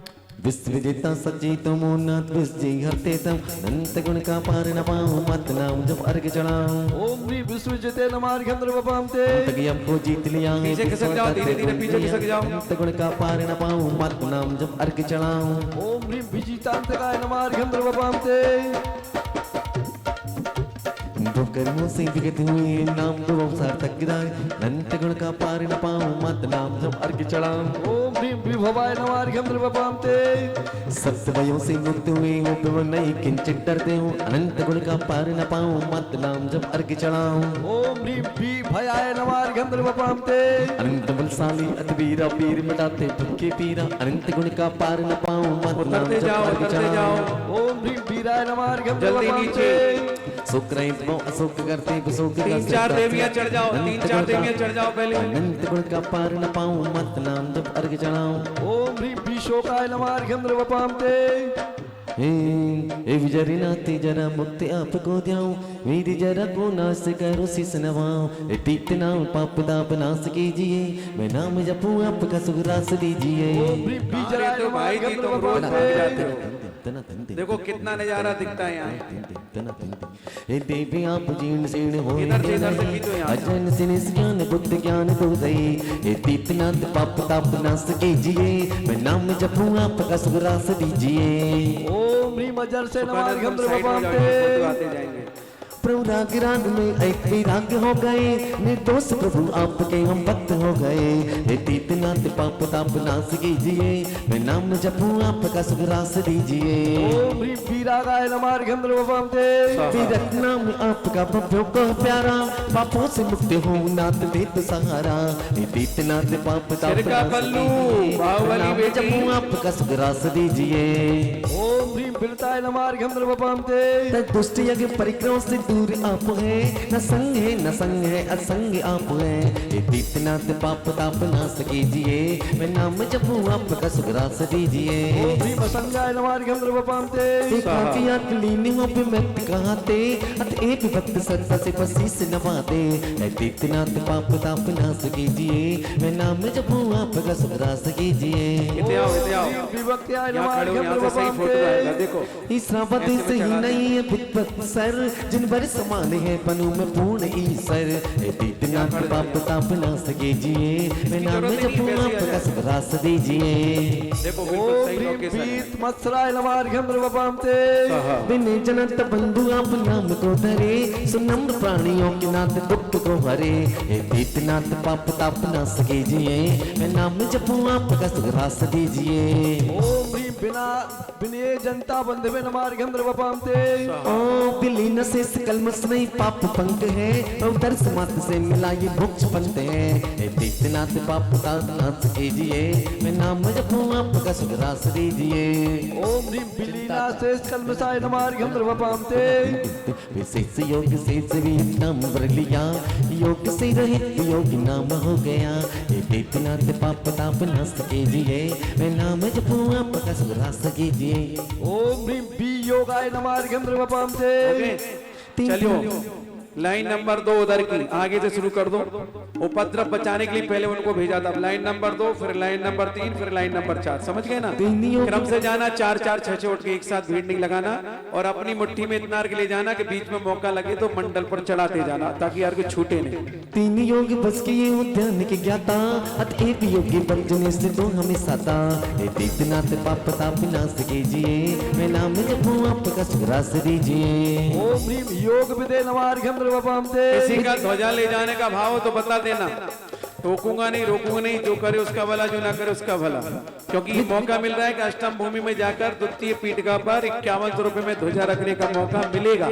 विश्व विजेता सचित मोनाथ विश्व हरते तम अनंत गुण का पार न पाऊं माते नाम जब अर्घ चढ़ाऊं। ओम ह्रीं विश्वजिते नमार्घ्यंद्रवपां ते तगियम को जीत लिया है पीछे खिसक जाओ, धीरे धीरे पीछे खिसक जाओ। अनंत गुण का पार न पाऊं माते नाम जब अर्घ चढ़ाऊं। ओम ह्रीं विजितांतकाय नमार्घ्यंद्रवपां ते दो कर्मों से विगत हुए नाम दो सार्थक गिराए अनंत गुण का पार न पाऊं मत नाम जब अर्घ चढ़ाऊं। ओम ह्रीं विभवाय नमार्घ्यंद्रवपां ते सप्तवयों से मुक्त हुए हो प्रभु नहीं किंचित डरते हो अनंत गुण का पार न पाऊं मत नाम जब अर्घ चढ़ाऊं। ओम ह्रीं विभयाय नमार्घ्यंद्रवपां ते अनंत बलशाली अति वीरा पीर मिटाते भूखे पीरा अनंत गुण का पार न पाऊं मत नाम उतरते जब जाओ अर्घ उतरते चढ़ाऊं। जाओ। ओम ह्रीं वीराय जल्दी नमार्घ्यंद्रवपां नीचे। ते सुख रहित वो अशोक करते सुख का तीन चार देवियां चढ़ जाओ, तीन चार देवियां चढ़ जाओ पहले। अनंत गुण का पार न पाऊं मत नाम जब अर्घ चढ़ाऊं। ओम ह्रीं विशोकाय नमार्घ्यंद्रवपां ते ए विजरी नाते जरा मुक्ति आपको द्याऊं मेरी जरा को नाश करो शीस नवाऊं। ए तीत नाम पाप दाप नाश कीजिए मैं नाम जपूं आपका सुखरास दीजिए। ओम ह्रीं विजयाय अरे तो भाई जी तुम रोज नमार्घ्यंद्रवपां भाग ते जाते हो। देखो कितना नजारा दिखता है यहाँ। हे देवी आप जीर्ण शीर्ण हो इधर से खींचो यहाँ से। अजन सिनिस ज्ञान बुद्ध ज्ञान दो दई हे तीतनाथ पाप ताप नाश कीजिए मैं नाम जपूं आपका सुखरास दीजिए। ओम ह्रीं अजर से सुखानंद तुम साइड नमार्घ्यंद्रवपां में जाओ, ते तो आते जाएंगे। प्रभु राग राग में एक विराग हो गए निर्दोष प्रभु आपके हम भक्त हो गए। हे तीतनाथ पाप ताप नाश कीजिए मैं नाम जपूं आपका सुखरास दीजिए। ओम ह्रीं वीरागाय नमार्घ्यंद्रवपां ते तीरथ नाम आपका भव्यों को प्यारा पापों से मुक्त हो नाथ देत सहारा। हे तीतनाथ पाप ताप सिर का नाश पल्लू, कीजिए बाहुबली नाम बेटी। जपूं आपका सुखरास दीजिए। ओम ह्रीं बिलताय नमार्घ्यंद्रवपां ते तब दुष्ट यज्ञ परिक्रम से दूर आप है न संग है न संग है असंग आप है। हे तीतनाथ पाप ताप नाश कीजिए मैं नाम जपूं आपका सुखरास दीजिए। ओम ह्रीं असंगाय नमार्घ्यंद्रवपां ते एकाकिया लीनी हो पे मत कहते अत एक भक्त श्रद्धा से बसीस नवाते। हे तीतनाथ पाप ताप नाश कीजिए मैं नाम जपूं आपका सुखरास कीजिए। इधर आओ इधर आओ। विभक्त्याय यहाँ खड़े हो, यहाँ से सही नमार्घ्यंद्रवपां फोटो आएगा ते देखो। इस रावत से ही नहीं है विपत सर जिन बर समान है पनु में पूर्ण ईश्वर। हे तीतनाथ पाप ताप नाश कीजिए मैं नाम जपूं आपका सुखरास दीजिए। देखो बिल्कुल ओम सही ह्रीं लोकेशन है। पीत मत्सराय नमार्घ्यंद्रवपां ते बिने जनत बंधु आप नाम को धरे सुनम्र प्राणियों के नाथ दुख को हरे। हे तीतनाथ पाप ताप नाश कीजिए मैं नाम जपूं आपका सुखरास दीजिए। ओम ह्रीं बिना विनय जनता बंधवे नमार्घ्यंद्रवपां ते ओ बिलीन से कलमस नहीं पाप पंख है और दर्श मत से मिला ये मोक्ष पंथ है। हे तीतनाथ पाप ताप नाश कीजिए मैं नाम जपूं आपका सुखरास दीजिए। ओम ह्रीं बिलीना से कल्मषाय नमार्घ्यंद्रवपां ते विशेष योग से सभी नाम वर लिया योग से रहित योग नाम हो गया। हे तीतनाथ पाप ताप नाश कीजिए मैं नाम जपूं आपका सुखरास कीजिए। ओम ह्रीं वियोगाय नमार्घ्यंद्रवपां ते ओके चलियो लाइन नंबर 2 उधर की आगे से शुरू कर दो। उपद्रव बचाने के लिए पहले उनको भेजा था। लाइन नंबर 2 फिर लाइन नंबर 3 फिर लाइन नंबर 4 समझ गए ना। क्रम से जाना 4 4 6 6 उठ के एक साथ भीड़ नहीं लगाना और अपनी मुट्ठी में इतना अर्घ ले जाना कि बीच में मौका लगे तो मंडल पर चढ़ाते जाना ताकि अर्घ छूटे नहीं। तीन योग बस किए उद्यान के ज्ञाता अत एक योगी बंजने से तो हमें साता। हे तीतनाथ पाप ताप नाश कीजिए मैं नाम जपूं आपका सुखरास दीजिए। ओम ह्रीं योग विदे नमार्घ्यंद्रवपां ते किसी का ध्वजा ले जाने का भाव तो बता देना। टोकूंगा नहीं रोकूंगा नहीं, जो करे उसका भला जो ना करे उसका भला। क्योंकि मौका मिल रहा है कि अष्टम भूमि में जाकर द्वितीय पीठिका पर 51 रुपए में ध्वजा रखने का मौका मिलेगा,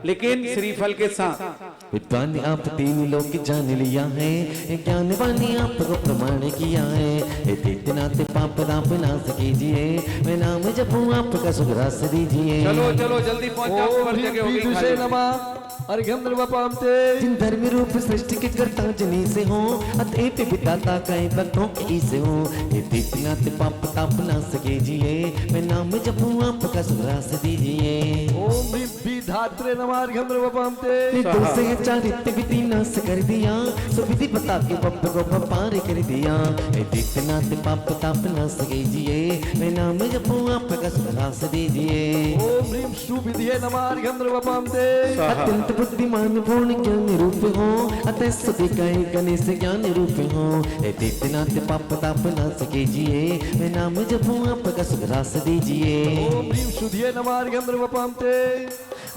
लेकिन श्रीफल के साथ। विद्वान आप तीन लोग जान लिया है ज्ञानवानी आपको प्रमाण किया है। हे तीतनाथ पाप ताप नाश कीजिए मैं नाम जपूं आपका सुखरास दीजिए। चलो चलो जल्दी पहुंच जाओ, ओम ऊपर ह्रीं जगह होगी विदुषे खाली। नमः अर्घ्यंद्रवपां ते जिन धर्म रूप सृष्टि के कर्ता जनी से हो अत देते विदाता कई भक्तों के इसे हो ये दीपनाथ पाप ताप ना सके जिए मैं नाम जपूं आपका सुरास दीजिए ओम ह्रीं विधात्रे नमः अर्घ्यं ते तुलसे चारित्र विधि नाश कर दिया सो विधि बता के पप को पार कर दिया ए दीपनाथ पाप ताप ना सके जिए मैं नाम जपूं आपका सुरास दीजिए ओम ह्रीं सुविधिये नमः अर्घ्यं ते अत्यंत बुद्धिमान पूर्ण ज्ञान रूप हो अतः सभी कई गणेश ज्ञान रूप हो ए दीपनाथ पाप ताप ना सके जिए मैं नाम जपूं आपका सुरास दीजिए ओम ह्रीं शुद्धिये नमः अर्घ्यं ते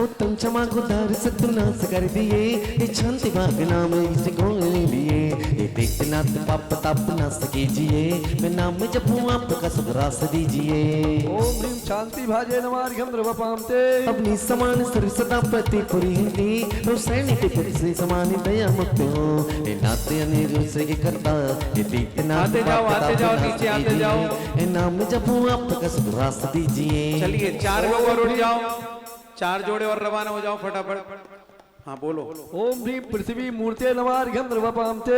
उत्तम क्षमा को दार सत्युनाश कर दिए ये शांति भाग नाम इसको ले लिए ये दीपनाथ पाप ताप ना सके जिए मैं नाम जपूं आपका सुरास दीजिए ओम ह्रीं शांति भाजे नमः अर्घ्यं ते अपनी समान सर्व सदा प्रति पुरी हिंदी तो सैनिक से समान दया मुक्त हो ये नाते अनेक से के करता ये दीपनाथ आते जाओ नीचे आते जाओ ये नाम जपूं आपका सुरास दीजिए चलिए 4 लोग और उठ जाओ 4 जोड़े और रवाना हो जाओ फटाफट हाँ बोलो ओम ह्रीं पृथ्वी मूर्ते नमः अर्घ्यं ते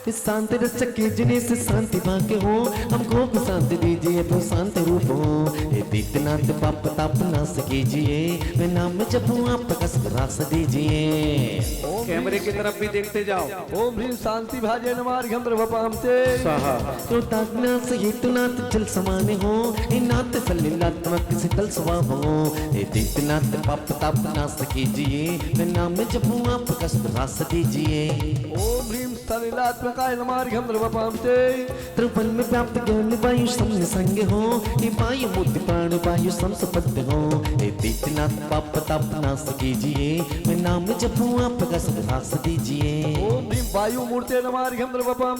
इस शांति रक्षक के जिन्हें से शांति भाग्य हो हमको भी शांति दीजिए तो शांति रूप हो ये दीपनाथ पाप ताप नाश कीजिए मैं नाम जपूं आपका सुरास दीजिए कैमरे की तरफ भी देखते जाओ ओम ह्रीं शांति भाजे नमः अर्घ्यं ते तो ताकना से हेतुनाथ जल समाने हो ये नाथ सलिलात्मक शीतल स्वभाव हो ये दीपनाथ पाप ताप नाश कीजिए मैं नाम जपूं आपका सुरास दीजिए ओम ह्रीं सलिलात्मकाय नमः अर्घ्यं ते त्रिपल में व्याप्त ज्ञान वायु समन संग हो ये वायु मूर्ति प्राण वायु संसपद्ध हो ये दीपनाथ पाप ताप नाश कीजिए मैं नाम जपूं आपका सुरास दीजिए ओम ह्रीं वायु मूर्ते नमः अर्घ्यं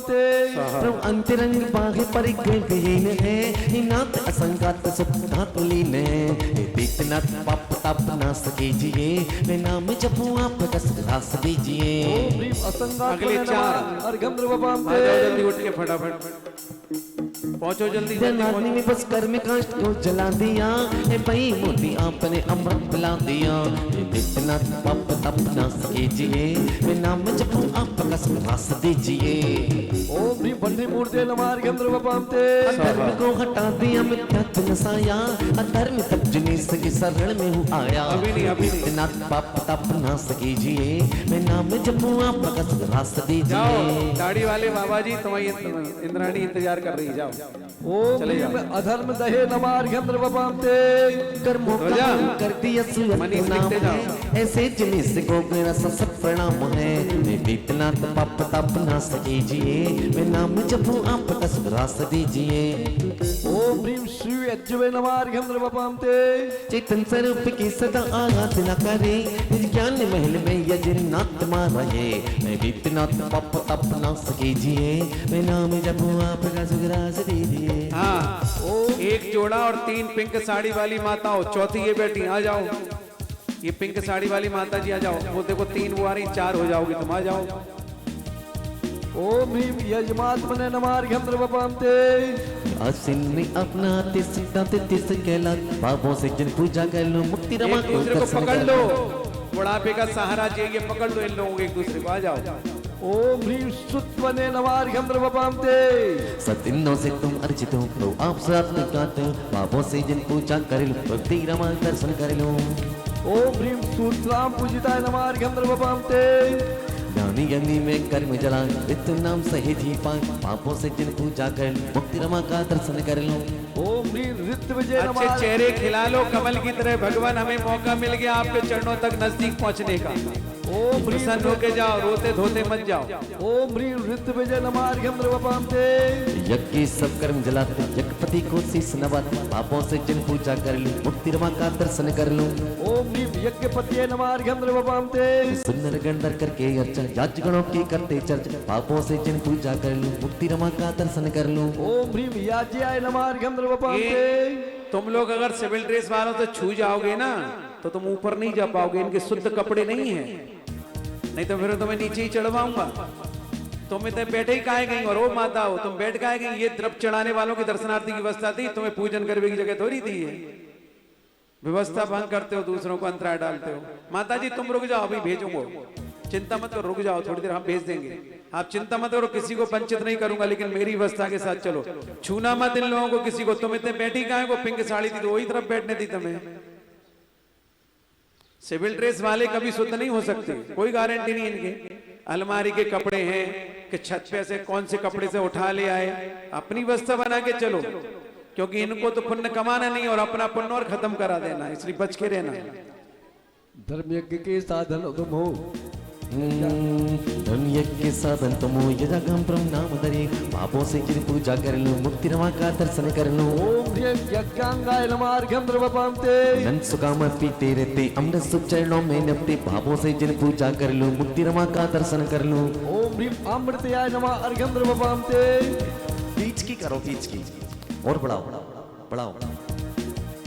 ते प्रभु अंतरंग बाहे परिग्रहहीन है ये नाथ असंगात सुधात लीन है ये दीपनाथ पाप ताप नाश कीजिए मैं नाम जपूं आपका सुरास दीजिए ओम ह्रीं असंगात अगले 4 अर्घ्यं आ जाओ जल्दी उठ के फटाफट पहुंचो जल्दी जलाने में बस कर्म काष्ट को जला दिया हे भाई मोती आपने अमृत पिला दिया ये दीपनाथ पाप ताप नाश कीजिए मैं नाम जपूं आपका सुरास दीजिए ओम ह्रीं बंधी मूर्ते नमः अर्घ्यं ते अधर्म को हटा दिया मिथ्यात्व नसाया अधर्म तब जिनिस के शरण में हूँ आया अभी नहीं। दीपनाथ पाप ताप नाश कीजिए मैं नाम जपूं आपका सुरास जाओ दीजिए दाढ़ी वाले बाबा जी तुम्हारी इंद्राणी इंतजार कर रही जाओ ओम चले ह्रीं जाओ। अधर्म दहे नमः अर्घ्यं ते कर्मों हो का जा। भंग कर दिया मनीष नाम लिखते जाओ। है ऐसे जिनिस को मेरा सत प्रणाम है मैं दीपनाथ पाप ताप नाश कीजिए मैं नाम जपूं आपका सुरास दीजिए ओम ह्रीं श्री यज्ञवे नमः अर्घ्यं ते चेतन स्वरूप की सदा आराधना करे निज ज्ञान महल में यजनाथ रहे मैं दीपनाथ पाप ताप नाश कीजिए मैं नाम जपूं आपका सुरास दीजिए हाँ 1 जोड़ा और 3 पिंक साड़ी वाली माता हो चौथी ये बेटी आ जाओ ये पिंक साड़ी वाली माता जी आ जाओ वो देखो 3 वो आ रही 4 हो जाओगी तुम आ जाओ ओम ह्रीं यजमात्मने नमः अर्घ्यं ते आसिन में अपना तिस कहला बाबों से जन पूजा कर लो मुक्ति रमा एक दूसरे को पकड़ लो बुढ़ापे का सहारा चाहिए पकड़ लो इन लोगों को एक दूसरे को आ जाओ ओम ह्रीं सुत्वने नमः अर्घ्यं ते सतिनों से तुम अर्जित हो तो आप साथ गाते हो बाबों से जन पूजा कर लो भक्ति रमा दर्शन कर लो ओम ह्रीं सूत्रां पूजिताय नमः अर्घ्यं ते ज्ञानी ज्ञानी में कर्म जला वित्त नाम सही जी पाए पापों से जिन पूजा कर लो मुक्ति रमा का दर्शन कर लो ओम ह्रीं ऋत्विजय अच्छे नमः चेहरे खिला लो कमल की तरह भगवान हमें मौका मिल गया आपके चरणों तक नजदीक पहुंचने का ओम ह्रीं प्रसन्न होके जाओ रोते धोते मत जाओ ओम ह्रीं ऋत्विजय नमः अर्घ्यं ते यज्ञ सब कर्म जलाते यज्ञपति को शीश नवाते पापों से जिन पूजा कर लो मुक्ति रमा का दर्शन कर लो ओम ह्रीं यज्ञपतये नमः अर्घ्यं ते सुंदर गणधर करके अर्चन याजगणों की करते चर्चा पापों से जिन पूजा कर लो मुक्ति रमा का दर्शन कर लो ओम ह्रीं याज्ञाय नमः अर्घ्यं ते तुम लोग अगर सिविल ड्रेस वालों से छू जाओगे ना तो तुम ऊपर नहीं जा पाओगे इनके शुद्ध कपड़े नहीं है नहीं तो फिर तुम्हें नीचे ही चढ़वाऊंगा तुम इतने बैठे ही काहे गई और वो माता हो तुम बैठ काहे गई ये द्रव्य चढ़ाने वालों की दर्शनार्थी की व्यवस्था थी तुम्हें पूजन करने की जगह थोड़ी थी है व्यवस्था भंग करते हो दूसरों को अंतराय डालते हो माता जी तुम रुक जाओ अभी भेजूंगा चिंता मत करो, रुक जाओ थोड़ी देर, हम भेज देंगे। आप चिंता मत करो, किसी को वंचित नहीं करूंगा, लेकिन मेरी व्यवस्था के साथ चलो। छूना मत इन लोगों को किसी को। तुम इतने बैठी कहाँ को, पिंक साड़ी थी तो वही तरफ बैठने दी तुम्हें। सिविल ड्रेस वाले कभी शुद्ध नहीं हो सकते, कोई गारंटी नहीं इनके। अलमारी के कपड़े हैं कि छत पे से कौन से कपड़े से उठा ले आए, अपनी व्यवस्था बना के चलो, क्योंकि इनको तो पुण्य कमाना नहीं और अपना पुण्य और खत्म करा देना, इसलिए बच के रहना। धर्म यज्ञ के साधन तुम हो, धर्म यज्ञ के साधन तुम हो, यजागम ब्रह्म नाम धरे, पापों से जिन पूजा कर लो, मुक्ति रमा का दर्शन कर लो। ओम ह्रीं यज्ञांगाय नमः अर्घ्यं द्रवपान्ते। नंद सुकाम पीते रहते, अमृत सुख चरणों में नपते, पापों से जिन पूजा कर लो, मुक्ति रमा का दर्शन कर लो। ओम ह्रीं अमृतयाय नमः अर्घ्यं द्रवपान्ते। बीच की करो, बीच की और बढ़ाओ, बढ़ाओ,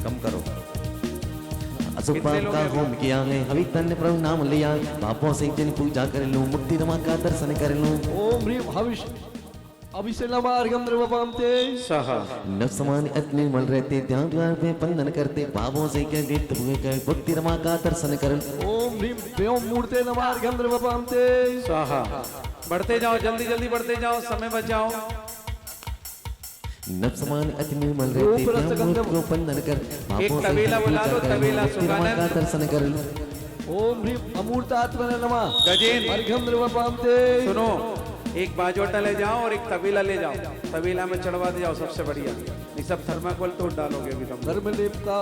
कम करो। अशुभ का होम किया है, हवि तन प्रभु नाम लिया, पापों से जिन पूजा कर लो, मुक्ति रमा का दर्शन कर लो। ओम ह्रीं हविष अभिषेक नमः अर्घ्यं द्रवपान्ते। न समान अति निर्मल रहते, ध्यान द्वार में बंधन करते, पापों से क्या लिप्त हुए कर, मुक्ति रमा का दर्शन कर लो। ओम ह्रीं व्योम मूर्ते नमः अर्घ्यं द्रवपान्ते। स्वाहा। बढ़ते जाओ, जल्दी जल्दी बढ़ते जाओ, समय बचाओ। नब समान अति निर्मल रहते, ध्यान को बंधन कर, पापों से तबेला बुला लो, तबेला मुक्ति रमा का दर्शन कर लो। ओम ह्रीं अमूर्तात्मने नमः गजेंद्र अर्घ्यं द्रवपान्ते। सुनो, एक बाजोटा ले जाओ और एक तबेला ले जाओ, तबेला में चढ़वा दे जाओ, सबसे बढ़िया। ये सब थर्माकोल तोड़ डालोगे अभी तुम। धर्म लेपता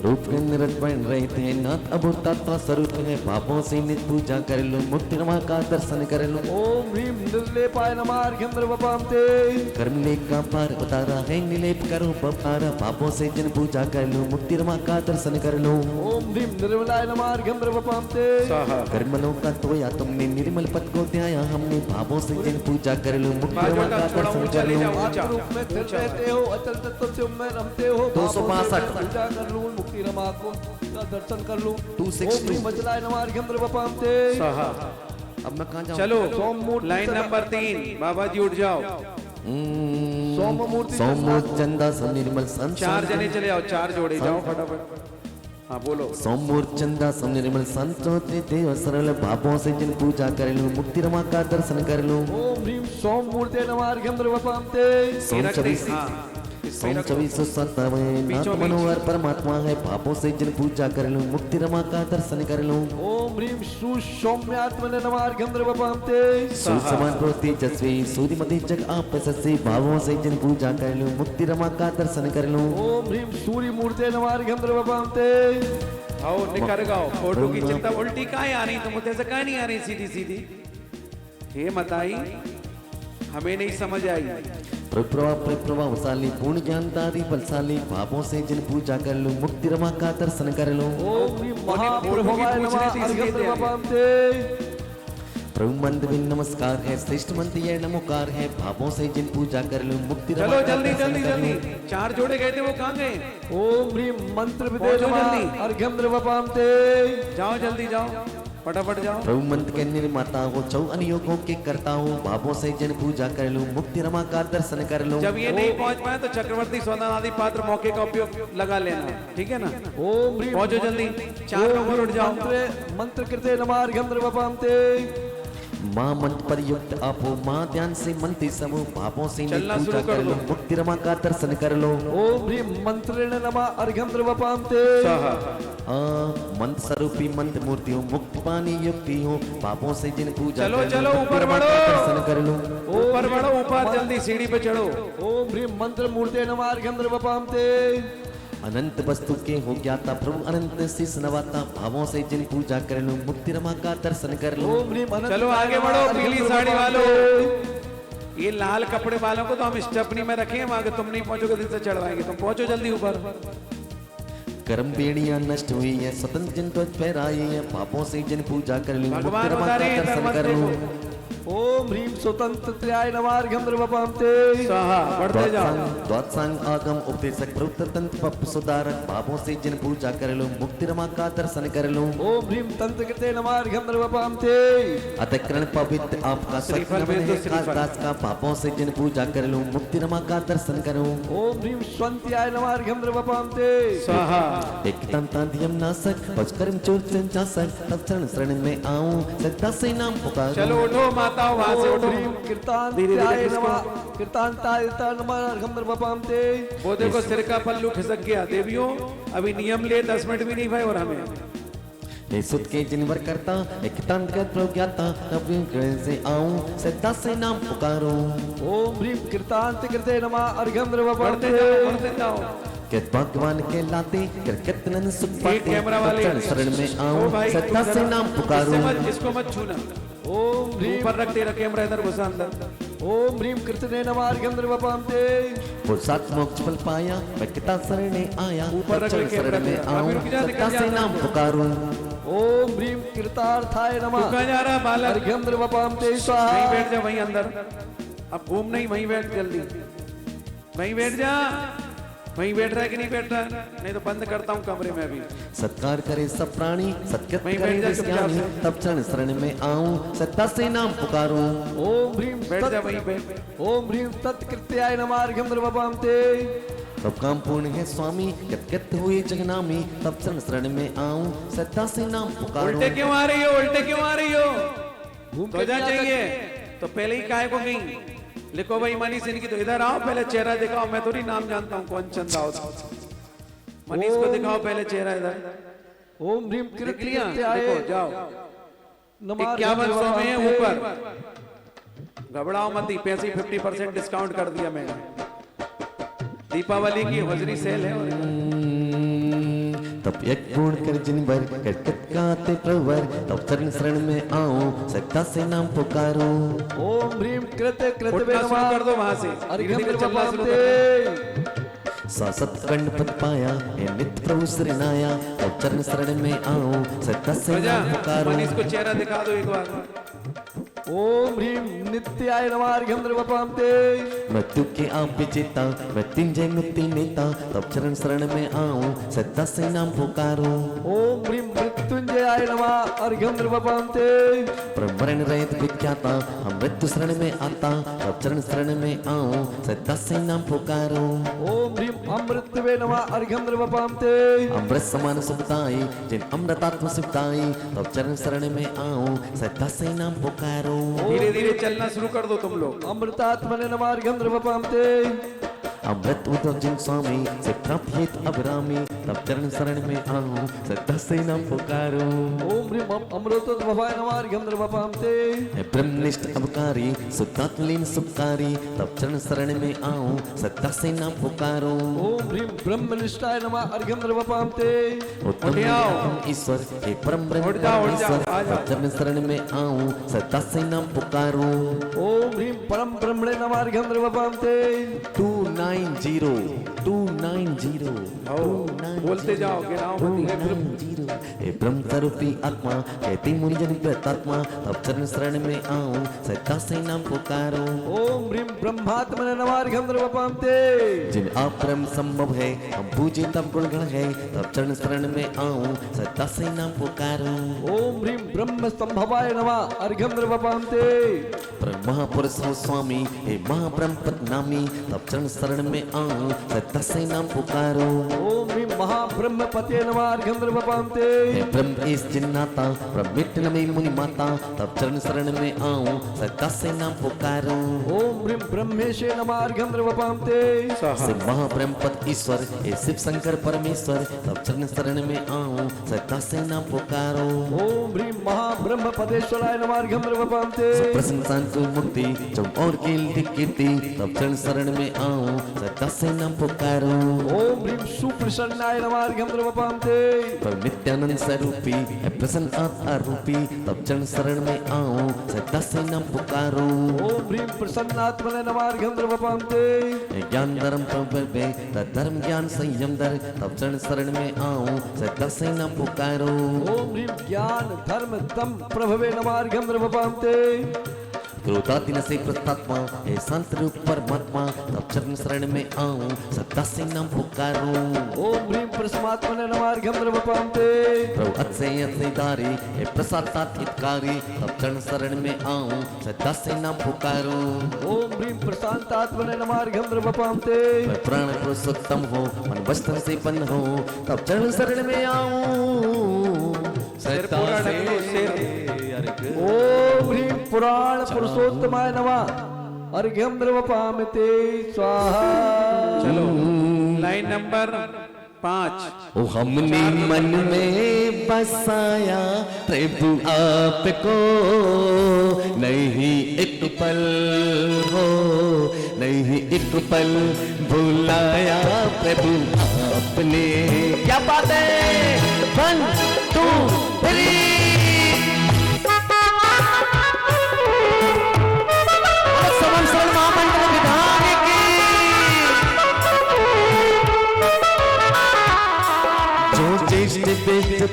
रूप के निरत बन रहते हैं, नाथ अभूतात्मा स्वरूप है, पापों से नित पूजा कर लो, मुक्ति रमा का दर्शन कर लो। ओम ह्रीं निर्लेपाय नमः अर्घ्यं द्रवपान्ते। कर्म लेप का पार उतारा है, निलेप करो पपारा, पापों से जिन पूजा कर लो, मुक्ति रमा का दर्शन कर लो। ओम ह्रीं निर्मलाय नमः अर्घ्यं द्रवपान्ते। कर्मलों का धोया तुमने, निर्मल पद को ध्याया हमने, पापों से जिन पूजा कर लो, मुक्ति रमा का दर्शन कर लो। रूप में स्थिर रहते हो, अचल तत्व से उनमें रमते हो, 262 पूजा कर लूं, मुक्ति रमा को का दर्शन कर लूं। 262 ओम ह्रीं वज्राय नमः अर्घ्यं द्रवपान्ते। अब मैं कहाँ जाऊँ? चलो लाइन नंबर 3, बाबा जी उठ जाओ। सोममूर्ति सोमूर्त चंदा सब निर्मल संत, 4 जने चले आओ, 4 जोड़े जाओ फटाफट। हाँ बोलो। सोमूर्त चंदा सब निर्मल संत, चौथे देव सरल, पापों से जिन पूजा कर लो, मुक्ति रमा का दर्शन कर लो। ओम ह्रीं सोममूर्ते नमः अर्घ्यं द्रवपान्ते। सोम 2457 नाथ मनोहर परमात्मा है, पापों से जिन पूजा कर लो, मुक्ति रमा का दर्शन कर लो। ओम ह्रीं सुसौम्यात्मने नमः अर्घ्यं द्रवपान्ते। सुसमान प्रोति जस्वी सूर्यमति जग आप सस्सी, भावों से जिन पूजा कर लो, मुक्ति रमा का दर्शन कर लो। ओम ह्रीं सूर्यमूर्ते नमः अर्घ्यं द्रवपान्ते। आओ निकर गाओ, फोटो की चिंता उल्टी काहे आ रही, तुम ऐसे काहे नहीं आ रही सीधी सीधी? हे मताई, हमें नहीं समझ आई। प्रभावशाली पूर्ण ज्ञानदारी बलशाली, पापों से जिन पूजा कर लो, मुक्ति रमा का दर्शन कर लो। ओम ह्रीं महाप्रभवाय नमः अर्घ्यं द्रवपान्ते। प्रभु मंत्र में नमस्कार है, श्रेष्ठ मंत्र ये नमोकार है, पापों से जिन पूजा कर लो, मुक्ति रमा चलो का जल्दी दर्शन जल्दी कर लो। जल्दी, 4 जोड़े गए थे वो कहाँ गए? ओम ह्रीं मंत्र विदे पहुंचो नमः जल्दी। अर्घ्यं द्रवपान्ते। जाओ जल्दी जाओ, फटाफट जाओ। प्रभु मंत्र के निर्माता हो, 54 योगों के करता हो, पापों से जिन पूजा कर लो, मुक्ति रमा का दर्शन कर लो। जब ये नहीं पहुंच पाए तो चक्रवर्ती सौदान आदि पात्र मौके का उपयोग लगा लेना, ठीक है ना? ओम ह्रीं पहुंचो जल्दी, 4 नंबर उठ जाओ। मंत्र कृते नमः अर्घ्यं द्रवपान्ते। माँ मंत्र पर युक्त आपो, माँ ध्यान से मंत्री समूह, पापों से नित चलना पूजा शुरू कर कर लो, दो। मुक्ति रमा का दर्शन कर लो। ओम ह्रीं मंत्रेण नमः अर्घ्यं द्रवपान्ते। मंत्र स्वरूपी मंत्र मूर्ति हो, मुक्ति पानी युक्ति हो, पापों से जिन पूजा चलो, कर लो, चलो, मुक्ति ऊपर रमा का बढ़ो। दर्शन कर लो। ऊपर बढ़ो, ऊपर जल्दी सीढ़ी पे चढ़ो। ओम ह्रीं मंत्र मूर्ते नमः अर्घ्यं द्रवपान्ते। अनंत वस्तु के हो ज्ञाता, प्रभु अनंत शीस नवाता, भावों से जिन पूजा कर लो, मुक्ति रमा का दर्शन कर लो। ओम ह्रीं अनंत चलो आगे बढ़ो, अर्घ्यं पीली द्रवपान्ते। साड़ी वालों, ये लाल कपड़े वालों को तो हम स्टेपनी में रखें, वहां के तुम नहीं पहुंचोगे, दिन से चढ़वाएंगे। तुम पहुंचो जल्दी ऊपर। कर्म बेड़ियां नष्ट हुई है, स्वतंत्र जिन ध्वज फहराई है, पापों से जिन पूजा कर लो, मुक्ति भगवान रमा का उतारे, दर्शन धर्म कर लो। देखो। ओम ह्रीं स्वतंत्राय नमः अर्घ्यं द्रवपाम ते स्वाहा। बढ़ते जाओ। द्वादशांग आगम उपदेशक प्रवृत्त तंत्र पप सुधारक भावों से जिन पूजा कर लो मुक्ति रमा का दर्शन कर लो। ओम ह्रीं तंत्र कृते नमः अर्घ्यं द्रवपाम ते अतकरण पवित्र आपका श्रीफल सत्य में तो श्रीफल। दास का पापों से जिन पूजा कर लो मुक्ति रमा का दर्शन करो। ओम ह्रीं स्वंत्याय नमः अर्घ्यं द्रवपाम ते स्वाहा। एक तंताधियम नासक पचकर्म चोर संचासक तब चरण शरण में आऊं सत्ता से नाम पुकार। चलो उठो माताओं, वहां से ओम उठो। ह्रीं कीर्तान्ताय नमः कीर्तान्ताय नमः अर्घ्यं द्रवपाम ते वो देखो सिर का पल्लू खिसक गया। देवियों अभी नियम ले 10 मिनट भी नहीं भाई। और हमें हे सुत के जिनवर करता एक तन के प्रज्ञाता कभी गृह से आऊं सत्ता से नाम पुकारो। ओम ह्रीं कीर्तान्त कृते नमः अर्घ्यं द्रवपाम बढ़ते ते जाओ, बढ़ते जाओ। के भगवान के लाते कर कितनन सुख एक पाते कैमरा वाले चरण शरण में ओ आऊं भाई, सत्ता तू से जरा नाम इससे पुकारो। मत, इसको मत छूना। ओम ह्रीं ऊपर रख तेरा कैमरा इधर घुसा अंदर। ओम ह्रीं कृतने नमः अर्घ्यं द्रवपाम ते पुरुषार्थ मोक्ष फल पाया मैं किता शरण आया ऊपर रख चरण के शरण में कैमरा आऊं अभी रुक जा, सत्ता निकल से जा। नाम पुकारो। ओम ह्रीं कीर्तार्थाय तू नमः कहाँ जा रहा बालक? अर्घ्यं द्रवपाम ते वहीं स्वाहा बैठ जा, वहीं अंदर। अब घूम नहीं, वहीं बैठ जल्दी। वहीं बैठ जा। वहीं बैठ रहा है कि नहीं बैठ रहा है? नहीं तो बंद करता हूँ कमरे में अभी। सत्कार करे सब प्राणी सत्कृत वहीं करे बैठ जा विज्ञानी चुपचाप तब चरण शरण में आऊं सत्ता से नाम पुकारो। ओम ह्रीं बैठ जा वहीं पे। ओम ह्रीं तत्कृत्याय नमः अर्घ्यं द्रवपाम ते तब काम पूर्ण है स्वामी गत हुए जगनामी तब चरण शरण में आऊं सत्ता से नाम पुकारो। उल्टे क्यों आ रही हो? उल्टे क्यों आ रही हो? घूम तो के जा नहीं आ चाहिए सकते। तो पहले ही काहे को गई? लिखो भाई मनीष इनकी। तो इधर आओ, पहले चेहरा दिखाओ। मैं थोड़ी नाम जानता हूँ कौन चंदा होता। मनीष को दिखाओ पहले चेहरा इधर। ओम ह्रीं देख लिया? कृत्याय देखो जाओ। नमः 51 सौ में है अर्घ्यं ऊपर। घबराओ मत, ही पैसे 50% डिस्काउंट कर दिया मैंने। दीपावली की हजरी सेल है। तब एक पूर्ण कर जिन भर कर गाते प्रवर तब चरण शरण में आऊं सत्ता से नाम पुकारो। ओम ह्रीं कृते कृतवे उठना शुरू नमः कर दो वहां से। अर्घ्यं धीरे-धीरे चलना द्रवपाम शुरू कर दो। ते सासत गणपत पाया हे नित्य प्रभु श्रीनाया तब चरण शरण में आऊं सत्ता से प्रजा, नाम पुकारो। मनीष को चेहरा दिखा दो एक बार। ओम ह्रीं नित्याय नमः अर्घ्यं द्रवपाम ते मृत्यु के आप विजेता मृत्युंजय मुक्ति नेता तब चरण शरण में आऊं सत्ता से नाम पुकारो। ओम ह्रीं मृत्युंजयाय नमः अर्घ्यं द्रवपाम ते प्रमरण रहित विख्याता हम मृत्यु शरण में आता तब चरण शरण में आऊं सत्ता से नाम पुकारो। ओम ह्रीं अमृतवे नमः अर्घ्यं द्रवपाम ते अमृत समान सुखदाई जिन अमृतात्म सुखदाई तब चरण शरण में आऊं सत्ता से नाम पुकारो। धीरे धीरे चलना शुरू कर दो तुम लोग। अमृतात्मने नमः अर्घ्यं द्रवपाम ते अमृत उद्धव जिन स्वामी से प्राप्त हित अभिरामी तब चरण शरण में आऊं सत्ता से नाम पुकारो। ओम ह्रीं अमृतोद्भवाय नमः अर्घ्यं द्रवपाम ते ब्रह्मनिष्ठ अवकारी सुखात्मलीन सुखकारी तब चरण शरण में आऊं सत्ता से नाम पुकारो। ओम ह्रीं ब्रह्मनिष्ठाय नमः अर्घ्यं द्रवपाम ते उत्तम उठ जाओ। निरंतर ईश्वर हे परम ब्रह्म उठ जाओ, उठ जाओ, ईश्वर आ जाओ। तब चरण शरण में आऊं सत्ता से नाम पुकारो। ओम ह्रीं परम ब्रह्मणे नमः अर्घ्यं द्रवपाम ते 290 बोलते जाओ, गिनाओ मत। 290 हे ब्रह्म स्वरूपी आत्मा कहती मुनिजन प्रतात्मा तब चरण शरण में आऊं सत्ता से नाम पुकारो। ओम ह्रीं ब्रह्मात्मने नमः अर्घ्यं द्रवपाम ते जिन आप परम संभव है हम पूजे तब गुणगण है तब चरण शरण में आऊं सत्ता से नाम पुकारो। ओम ह्रीं ब्रह्म संभवाय नमः अर्घ्यं द्रवपाम ते परम महापुरुष हो स्वामी हे महाब्रह्म पदनामी तब चरण शरण में आऊं सत्ता से नाम पुकारो। ओम ह्रीं महाब्रह्म पते नमः अर्घ्यं द्रवपाम ते हे ब्रह्म ईश जिन्नाता ब्रह्मिट नमी मुनि माता तब चरण शरण में आऊं सत्ता से नाम पुकारो। ओम ह्रीं ब्रह्मेशे नमः अर्घ्यं द्रवपाम ते शिव महाब्रह्म पद ईश्वर हे शिव शंकर परमेश्वर तब चरण शरण में आऊं सत्ता से नाम पुकारो। ओम ह्रीं महाब्रह्म पदेश्वराय नमः अर्घ्यं द्रवपाम ते प्रशंसा को मुक्ति जब और कीर्ति तब चरण शरण में आऊं सत्ता से नाम पुकारो। ओम ह्रीं सुप्रसन्नाय नमः अर्घ्यं द्रवपाम ते पर नित्यानंद स्वरूपी है प्रसन्न आत्मा रूपी तब चरण शरण में आऊं सत्ता से नाम पुकारो। ओम ह्रीं प्रसन्नात्मने नमः अर्घ्यं द्रवपाम ते ज्ञान धर्म प्रबल धर्म ज्ञान संयम दर तब चरण शरण में आऊं सत्ता से नाम पुकारो। ओम ह्रीं ज्ञान धर्म तम प्रभवे नमः अर्घ्यं द्रवपाम ते क्रोधाधीन से प्रतात्मा हे संत रूप परमात्मा तब चरण शरण में आऊं सदा से नाम पुकारूं ओम ह्रीं परमात्मने नमः अर्घ्यं द्रवपामते प्रभु अत्से धारी हे प्रसादात हितकारी तब चरण शरण में आऊं सदा से नाम पुकारूं ओम ह्रीं प्रशांतात्मने नमः अर्घ्यं द्रवपामते मैं प्राण पुरुषोत्तम हो मन वस्त्र से बंध हो तब चरण शरण में आऊं सदा से ओम ह्रीं पुराण पुरुषोत्तमाय नमः अर्घ्यं द्रवपामते स्वाहा। चलो लाइन नंबर 5। ओ हमने मन में बसाया प्रभु आपको नहीं एक पल हो नहीं एक पल भुलाया प्रभु आपने क्या बात है 1 2 3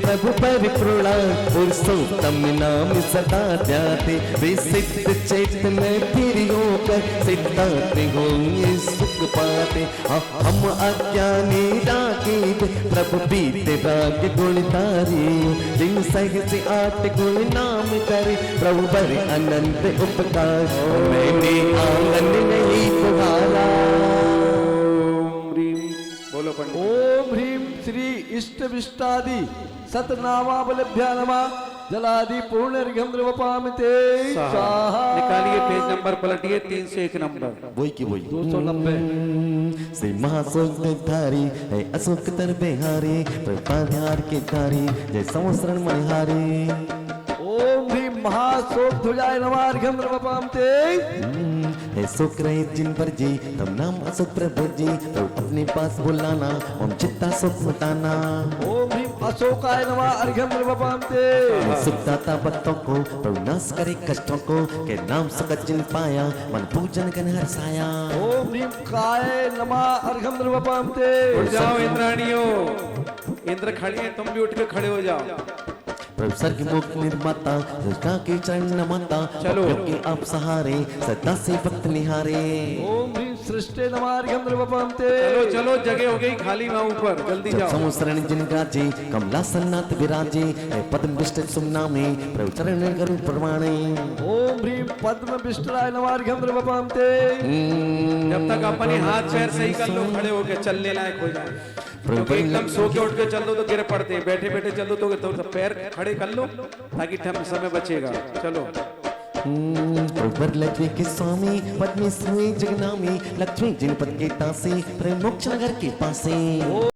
प्रभु पर प्रणाम पुरुषोत्तम नाम सदा जाते वे सिद्ध चैत में फिर होकर सिद्धार्थ होंगे सुख पाते हम अज्ञानी डाके प्रभु बीते राग गुणधारी दिन सह से 8 गुण नाम करे प्रभु पर अनंत उपकार मैंने आंगन नहीं पुकारा। बोलो पंडित। ओम ह्रीं श्री इष्ट विष्टादि सतनामावलभ्या नमः जलादि पूर्ण अर्घ्यं द्रवपामते स्वाहा। निकालिए पेज नंबर पलटिए 301 नंबर। वही की वही 290 श्री महाशोक धारी है अशोक तर बिहारी प्रपाधार के धारी जय संवत्सरण मणिहारी। ओम ह्रीं महाशोक ध्वजाय नमः अर्घ्यं द्रवपामते है सुख रहे जिन पर जी तब नाम अशोक प्रभु जी तो अपने पास बुलाना हम चित्ता सुख मिटाना। ओम ह्रीं अशोकाय नमः अर्घ्यं द्रवपामते सुख दाता भक्तों को प्रभु नाश करे कष्टों को के नाम सुख जिन पाया मन पूजन गण हर्षाया। ओम ह्रीं काय नमः अर्घ्यं द्रवपामते। उठ जाओ इंद्राणियों, इंद्र खड़ी है, तुम भी उठ के खड़े हो जाओ। प्रभु स्वर्ग मुख निर्माता सृष्टा के चरण नमता चलो के आप सहारे सदा से भक्त निहारे। ओम ह्रीं सृष्टे नमः अर्घ्यं द्रवपामते। चलो चलो जगह हो गई खाली वहां ऊपर, जल्दी जाओ। संवत्सरण जिन गाजे कमलासन्नाथ विराजे पद्म विष्ट सुमनामे प्रभु चरण गरु प्रमाणे। ओम ह्रीं पद्म विष्टराय नमः अर्घ्यं द्रवपामते। जब तक अपने हाथ पैर सही कर लो, खड़े होके चलने लायक हो जाए। तो एकदम सो के उठ के चल दो तो गिर पड़ते, बैठे बैठे चल दो तो पैर खड़े कर लो ताकि समय बचेगा। चलो लक्ष्मी के स्वामी पद्मेश्वरी जगनामी लक्ष्मी जिनपद के तासी प्रेम मोक्ष नगर के पासे।